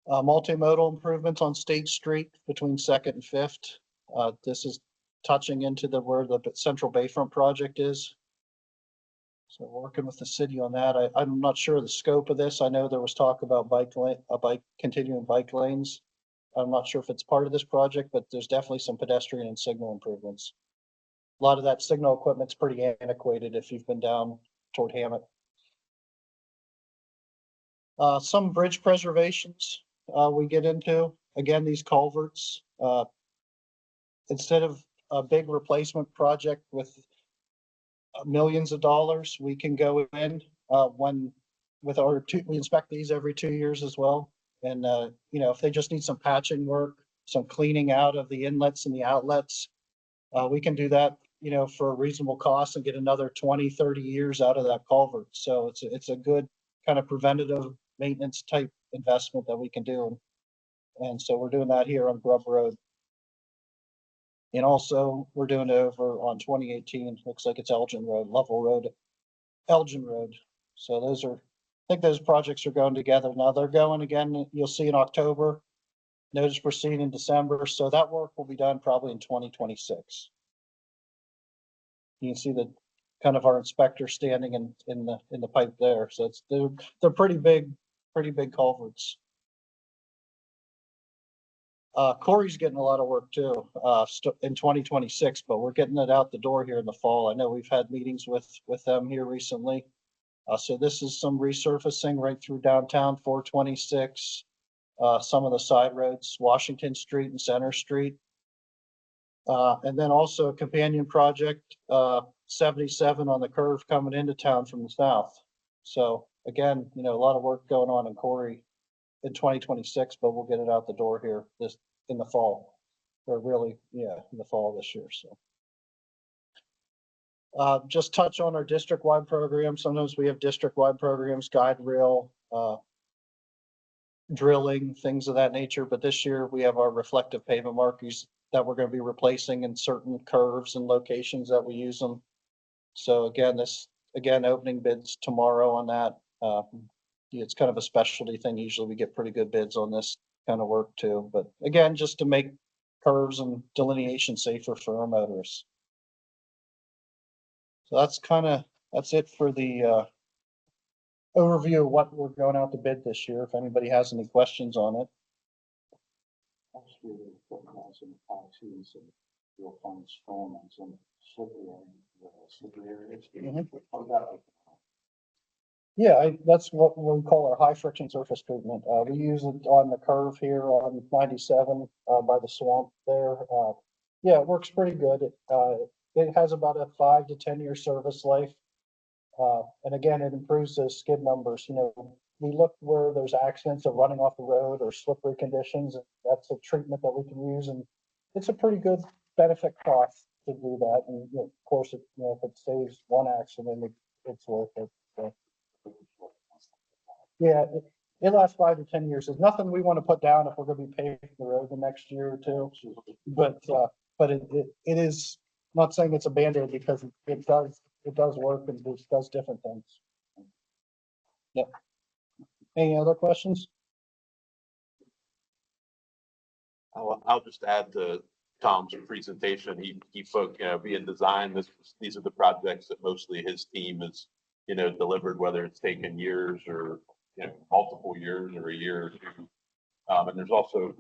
Multimodal improvements on State Street between 2nd and 5th. This is touching into where the Central Bayfront project is. So working with the city on that. I'm not sure the scope of this. I know there was talk about continuing bike lanes. I'm not sure if it's part of this project, but there's definitely some pedestrian and signal improvements. A lot of that signal equipment's pretty antiquated if you've been down toward Hammett. Some bridge preservations, we get into, again, these culverts, instead of a big replacement project with millions of dollars, we can go in, we inspect these every 2 years as well. And, if they just need some patching work, some cleaning out of the inlets and the outlets, we can do that, for a reasonable cost and get another 20, 30 years out of that culvert. So it's a good kind of preventative maintenance type investment that we can do. And so we're doing that here on Grub Road. And also we're doing it over on 2018, looks like it's Elgin Road, Lovell Road, Elgin Road. So I think those projects are going together. Now they're going again, you'll see in October, notice proceed in December. So that work will be done probably in 2026. You can see the kind of our inspector standing in the pipe there. So they're pretty big culverts. Corey's getting a lot of work too, in 2026, but we're getting it out the door here in the fall. I know we've had meetings with them here recently. So this is some resurfacing right through downtown 426, some of the side roads, Washington Street and Center Street. And then also a companion project, 77 on the curve coming into town from the south. So again, a lot of work going on in Corey in 2026, but we'll get it out the door here in the fall, or really, in the fall this year. So just touch on our district-wide program. Sometimes we have district-wide programs, guide rail, drilling, things of that nature. But this year we have our reflective pavement markers that we're going to be replacing in certain curves and locations that we use them. So again, opening bids tomorrow on that. It's kind of a specialty thing. Usually we get pretty good bids on this kind of work too. But again, just to make curves and delineation safer for our motorists. So that's it for the overview of what we're going out to bid this year. If anybody has any questions on it. Actually, some pontoons and you'll find stone on some slippery areas. How about Yeah, that's what we call our high friction surface treatment. We use it on the curve here on 97 by the swamp there. Yeah, it works pretty good. It has about a 5 to 10 year service life. And again, it improves the skid numbers. We look where there's accidents of running off the road or slippery conditions. And that's a treatment that we can use, and it's a pretty good benefit cost to do that. And of course, if it saves one accident, it's worth it. So. Yeah, it lasts 5 to 10 years. There's nothing we want to put down if we're going to be paving the road the next year or two. But it is, I'm not saying it's a Band-Aid, because it does work and it does different things. Yep. Any other questions? I'll just add to Tom's presentation. He spoke, being design, these are the projects that mostly his team has, delivered, whether it's taken years or, multiple years or a year or two. And there's also,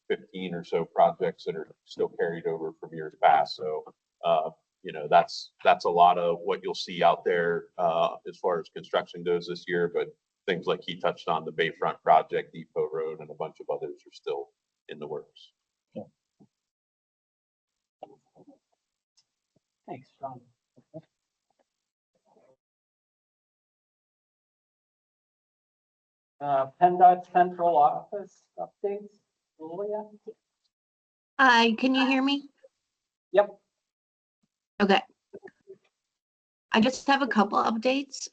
15 or so projects that are still carried over from years past. So, that's a lot of what you'll see out there as far as construction goes this year. But things like he touched on, the Bayfront project, Depot Road, and a bunch of others are still in the works. Yeah. Thanks, John. PennDOT central office updates, Julia? Hi, can you hear me? Yep. Okay. I just have a couple updates.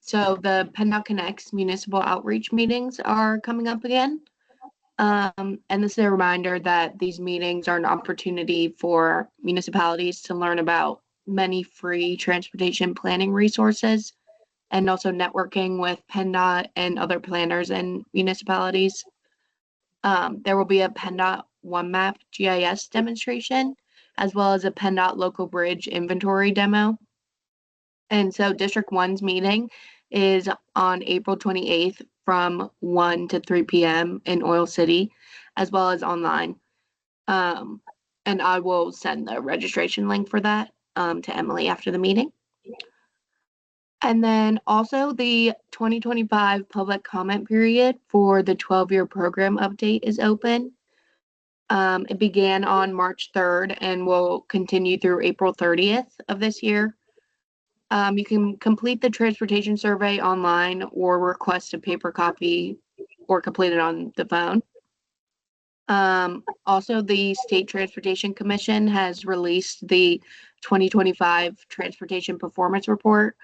So the PennDOT Connects municipal outreach meetings are coming up again. And this is a reminder that these meetings are an opportunity for municipalities to learn about many free transportation planning resources, and also networking with PennDOT and other planners and municipalities. There will be a PennDOT One Map GIS demonstration, as well as a PennDOT local bridge inventory demo. And so District 1's meeting is on April 28th from 1 to 3 p.m. in Oil City, as well as online. And I will send the registration link for that to Emily after the meeting. And then also the 2025 public comment period for the 12-year program update is open. It began on March 3rd and will continue through April 30th of this year. You can complete the transportation survey online or request a paper copy or complete it on the phone. Also, the State Transportation Commission has released the 2025 Transportation Performance Report,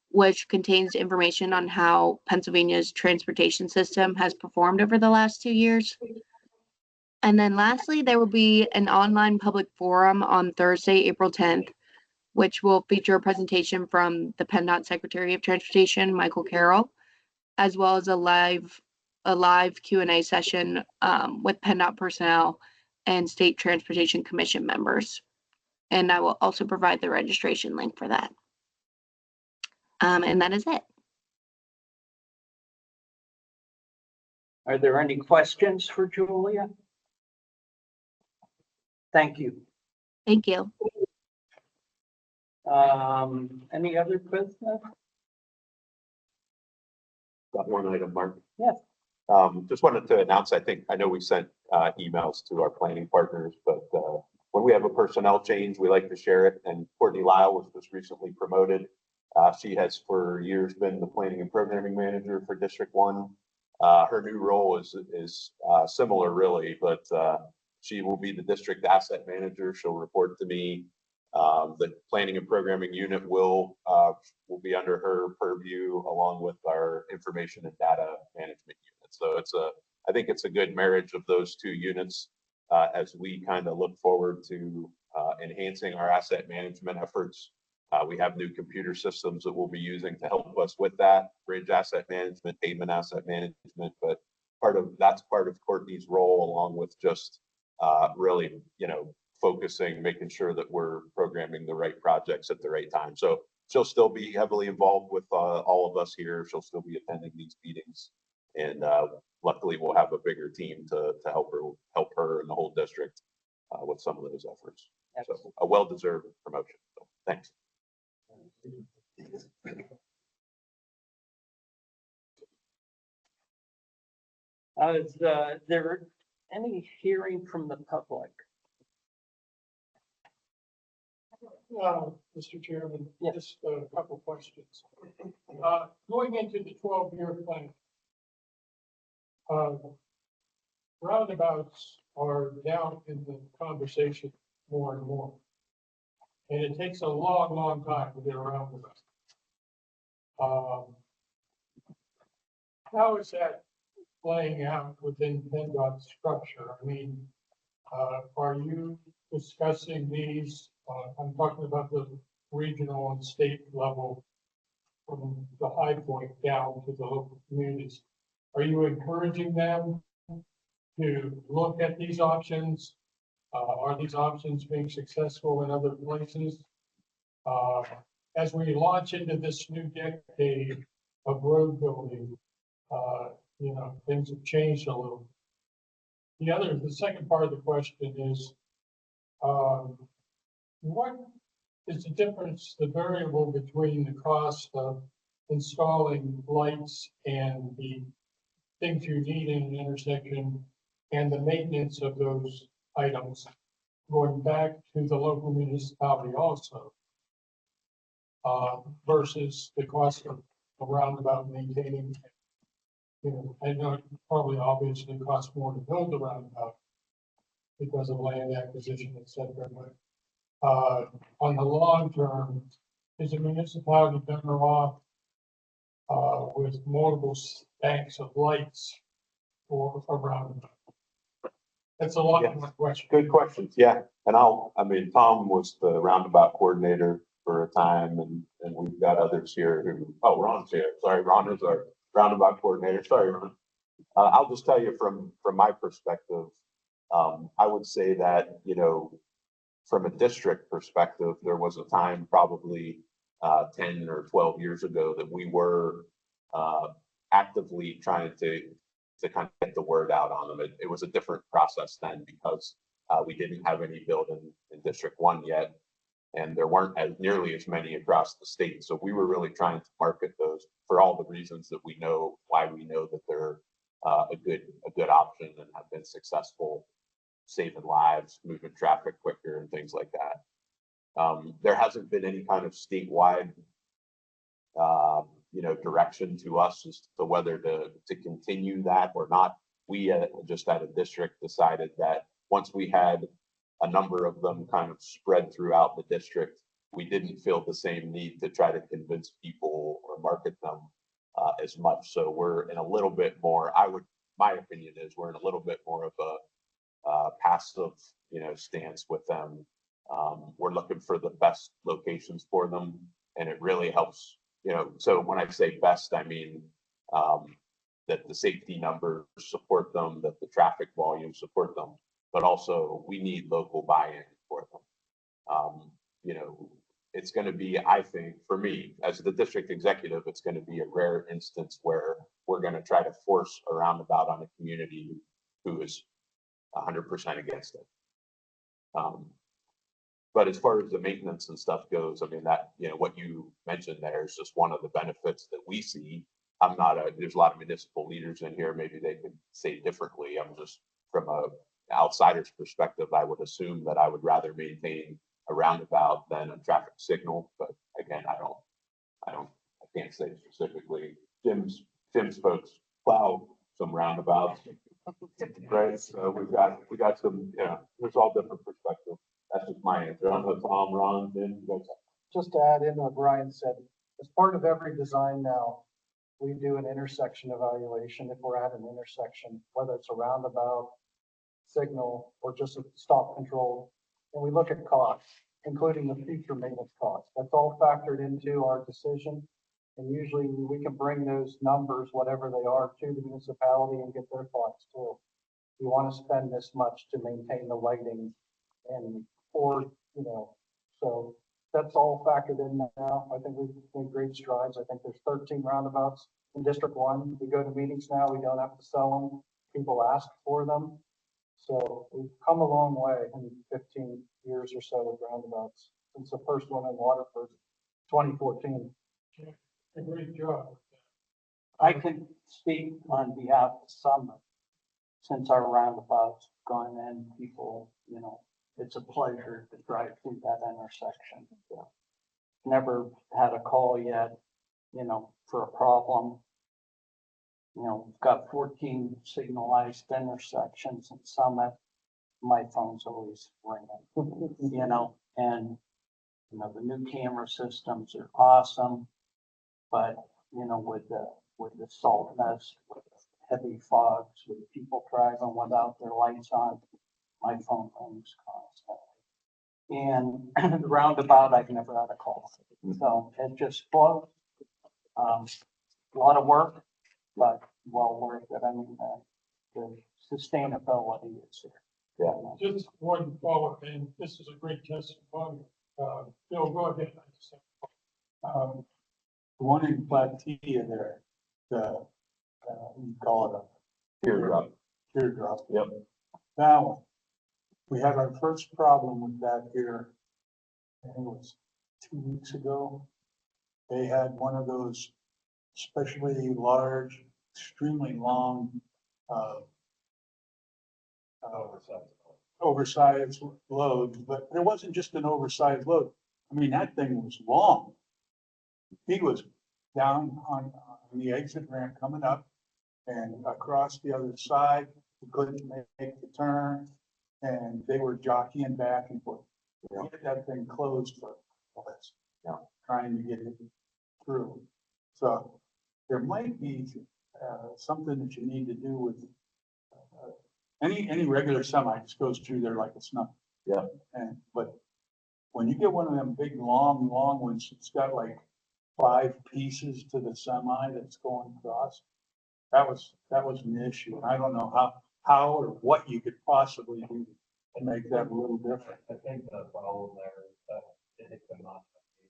which contains information on how Pennsylvania's transportation system has performed over the last 2 years. And then lastly, there will be an online public forum on Thursday, April 10th, which will feature a presentation from the PennDOT Secretary of Transportation, Michael Carroll, as well as a live Q&A session with PennDOT personnel and State Transportation Commission members. And I will also provide the registration link for that. And that is it. Are there any questions for Julia? Thank you. Thank you. Any other business? Got one item, Mark. Yes. Just wanted to announce, I know we sent emails to our planning partners, but when we have a personnel change, we like to share it. And Courtney Lyle was just recently promoted. She has for years been the planning and programming manager for District 1. Her new role is similar really, but she will be the district asset manager. She'll report to me. The planning and programming unit will be under her purview along with our information and data management unit. So I think it's a good marriage of those two units as we kind of look forward to enhancing our asset management efforts. We have new computer systems that we'll be using to help us with that, bridge asset management, pavement asset management, but that's part of Courtney's role, along with just really, focusing, making sure that we're programming the right projects at the right time. So she'll still be heavily involved with all of us here. She'll still be attending these meetings, and luckily we'll have a bigger team to help her and the whole district with some of those efforts. So a well-deserved promotion. So thanks. Is there any hearing from the public? Mr. Chairman, just a couple questions. Going into the 12-year plan, roundabouts are down in the conversation more and more. And it takes a long, long time to get around to that. How is that playing out within PennDOT's structure? I mean, are you discussing these? I'm talking about the regional and state level from the high point down to the local communities. Are you encouraging them to look at these options? Are these options being successful in other places? As we launch into this new decade of road building, things have changed a little. The second part of the question is, what is the difference, the variable between the cost of installing lights and the things you need in an intersection and the maintenance of those items going back to the local municipality also, versus the cost of a roundabout maintaining? I know it probably obviously costs more to build the roundabout because of land acquisition, et cetera, but on the long term, is the municipality better off with multiple banks of lights or around? That's a lot of my questions. Good questions. Yeah. And Tom was the roundabout coordinator for a time, and we've got others here Ron's here. Sorry, Ron is our roundabout coordinator. Sorry, Ron. I'll just tell you from my perspective, I would say that, from a district perspective, there was a time probably 10 or 12 years ago that we were actively trying to kind of get the word out on them. It was a different process then because we didn't have any build in District 1 yet. And there weren't as nearly as many across the state. So we were really trying to market those for all the reasons that we know, why we know that they're a good option and have been successful, saving lives, moving traffic quicker and things like that. There hasn't been any kind of statewide direction to us as to whether to continue that or not. We just at a district decided that once we had a number of them kind of spread throughout the district, we didn't feel the same need to try to convince people or market them as much. So we're in a little bit more, my opinion is we're in a little bit more of a passive, stance with them. We're looking for the best locations for them, and it really helps. So when I say best, I mean that the safety numbers support them, that the traffic volume support them, but also we need local buy-in for them. It's going to be, I think, for me as the district executive, it's going to be a rare instance where we're going to try to force a roundabout on a community who is 100% against it. But as far as the maintenance and stuff goes, I mean, that, what you mentioned there is just one of the benefits that we see. There's a lot of municipal leaders in here. Maybe they could say differently. I'm just from a outsider's perspective, I would assume that I would rather maintain a roundabout than a traffic signal. But again, I can't say specifically. Jim's folks plow some roundabouts, right? So we got some, there's all different perspectives. That's just my answer. I don't know, Tom, Ron, Jim, you guys. Just to add in what Brian said, as part of every design now, we do an intersection evaluation if we're at an intersection, whether it's a roundabout, signal, or just a stop control. And we look at costs, including the future maintenance costs. That's all factored into our decision. And usually we can bring those numbers, whatever they are, to the municipality and get their thoughts too. We want to spend this much to maintain the lighting so that's all factored in now. I think we've made great strides. I think there's 13 roundabouts in District 1. We go to meetings now, we don't have to sell them. People ask for them. So we've come a long way in 15 years or so with roundabouts. Since the first one in Waterford, 2014. A great job. I can speak on behalf of Summit. Since our roundabout's gone in, people, it's a pleasure to drive through that intersection. Never had a call yet, for a problem. We've got 14 signalized intersections in Summit. My phone's always ringing, and, the new camera systems are awesome. But, with the salt mist, with the heavy fogs, with people driving without their lights on, my phone rings constantly. And the roundabout, I've never had a call. So it just flows. A lot of work, but well worth it. I mean, the sustainability is there. Yeah. Just one follow-up, and this is a great testimony. Bill, go ahead. The one in Platia there, you call it a Teardrop. teardrop. Yep. That one, we had our first problem with that here, I think it was 2 weeks ago. They had one of those especially large, extremely long, oversized loads, but it wasn't just an oversized load. I mean, that thing was long. He was down on the exit ramp coming up and across the other side. He couldn't make the turn, and they were jockeying back and forth. We had that thing closed for us, trying to get it through. So there might be something that you need to do with any regular semi just goes through there like it's nothing. Yeah. But when you get one of them big, long ones, it's got like 5 pieces to the semi that's going across. That was an issue. And I don't know how or what you could possibly do to make that a little different. I think the problem there is that it cannot be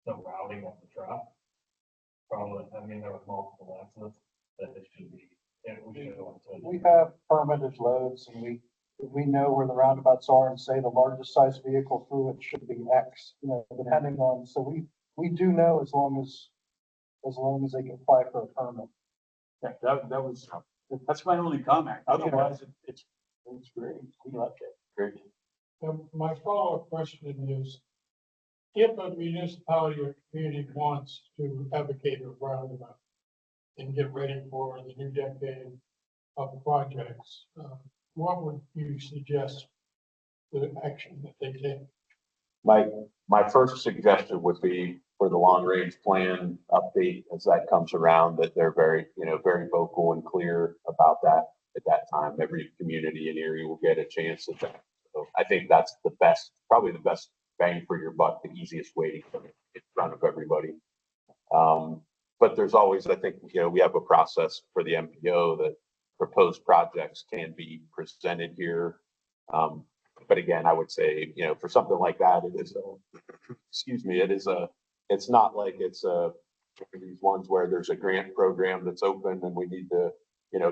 the routing of the truck. Probably, I mean, there was multiple accidents that it should be. We have permitted loads and we we know where the roundabouts are and say the largest size vehicle through it should be X, you know, depending on, so we do know as long as they can apply for a permit. Yeah, that was, that's my only comment. Otherwise, it's great. We loved it. Great. My follow-up question is, if a municipality or community wants to advocate a roundabout and get ready for the new decade of projects, what would you suggest the action that they take? My first suggestion would be for the long range plan update as that comes around, that they're very, very vocal and clear about that at that time. Every community in Erie will get a chance at that. So I think that's the best, probably the best bang for your buck, the easiest way to get in front of everybody. But there's always, I think, we have a process for the MPO that proposed projects can be presented here. But again, I would say, for something like that, it is excuse me, it's not like it's these ones where there's a grant program that's open and we need to,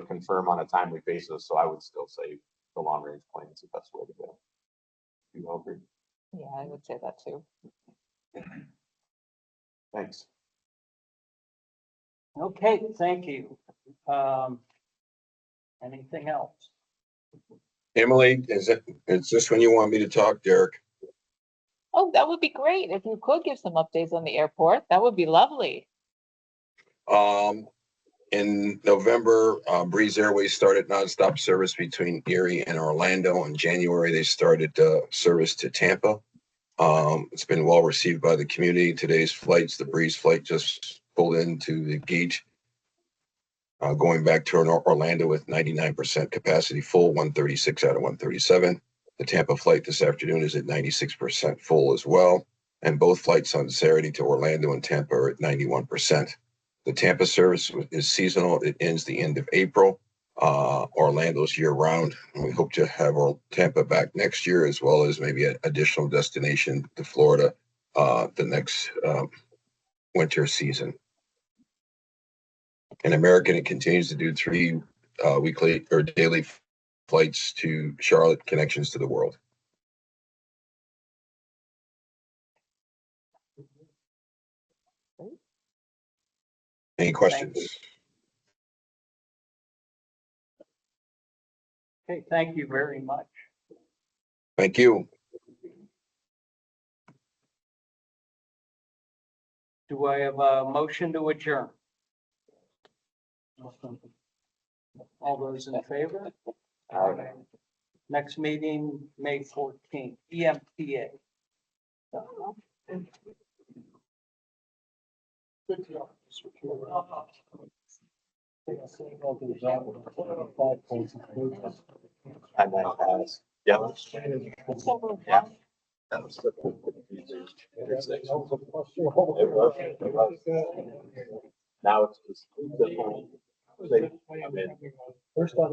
confirm on a timely basis. So I would still say the long range plan is the best way to go. You all agree? Yeah, I would say that too. Thanks. Okay, thank you. Anything else? Emily, is this when you want me to talk, Derek? Oh, that would be great. If you could give some updates on the airport, that would be lovely. In November, Breeze Airways started nonstop service between Erie and Orlando. In January, they started service to Tampa. It's been well received by the community. Today's flights, the Breeze flight just pulled into the gate, going back to Orlando with 99% capacity full, 136 out of 137. The Tampa flight this afternoon is at 96% full as well. And both flights on Saturday to Orlando and Tampa are at 91%. The Tampa service is seasonal. It ends the end of April. Orlando's year round. And we hope to have Tampa back next year, as well as maybe an additional destination to Florida the next winter season. And American, it continues to do 3 weekly or daily flights to Charlotte, connections to the world. Any questions? Okay, thank you very much. Thank you. Do I have a motion to adjourn? All those in favor? Aye. Next meeting, May 14th, EMPA. Good job. And then yeah. Yeah. That was the now it's just First on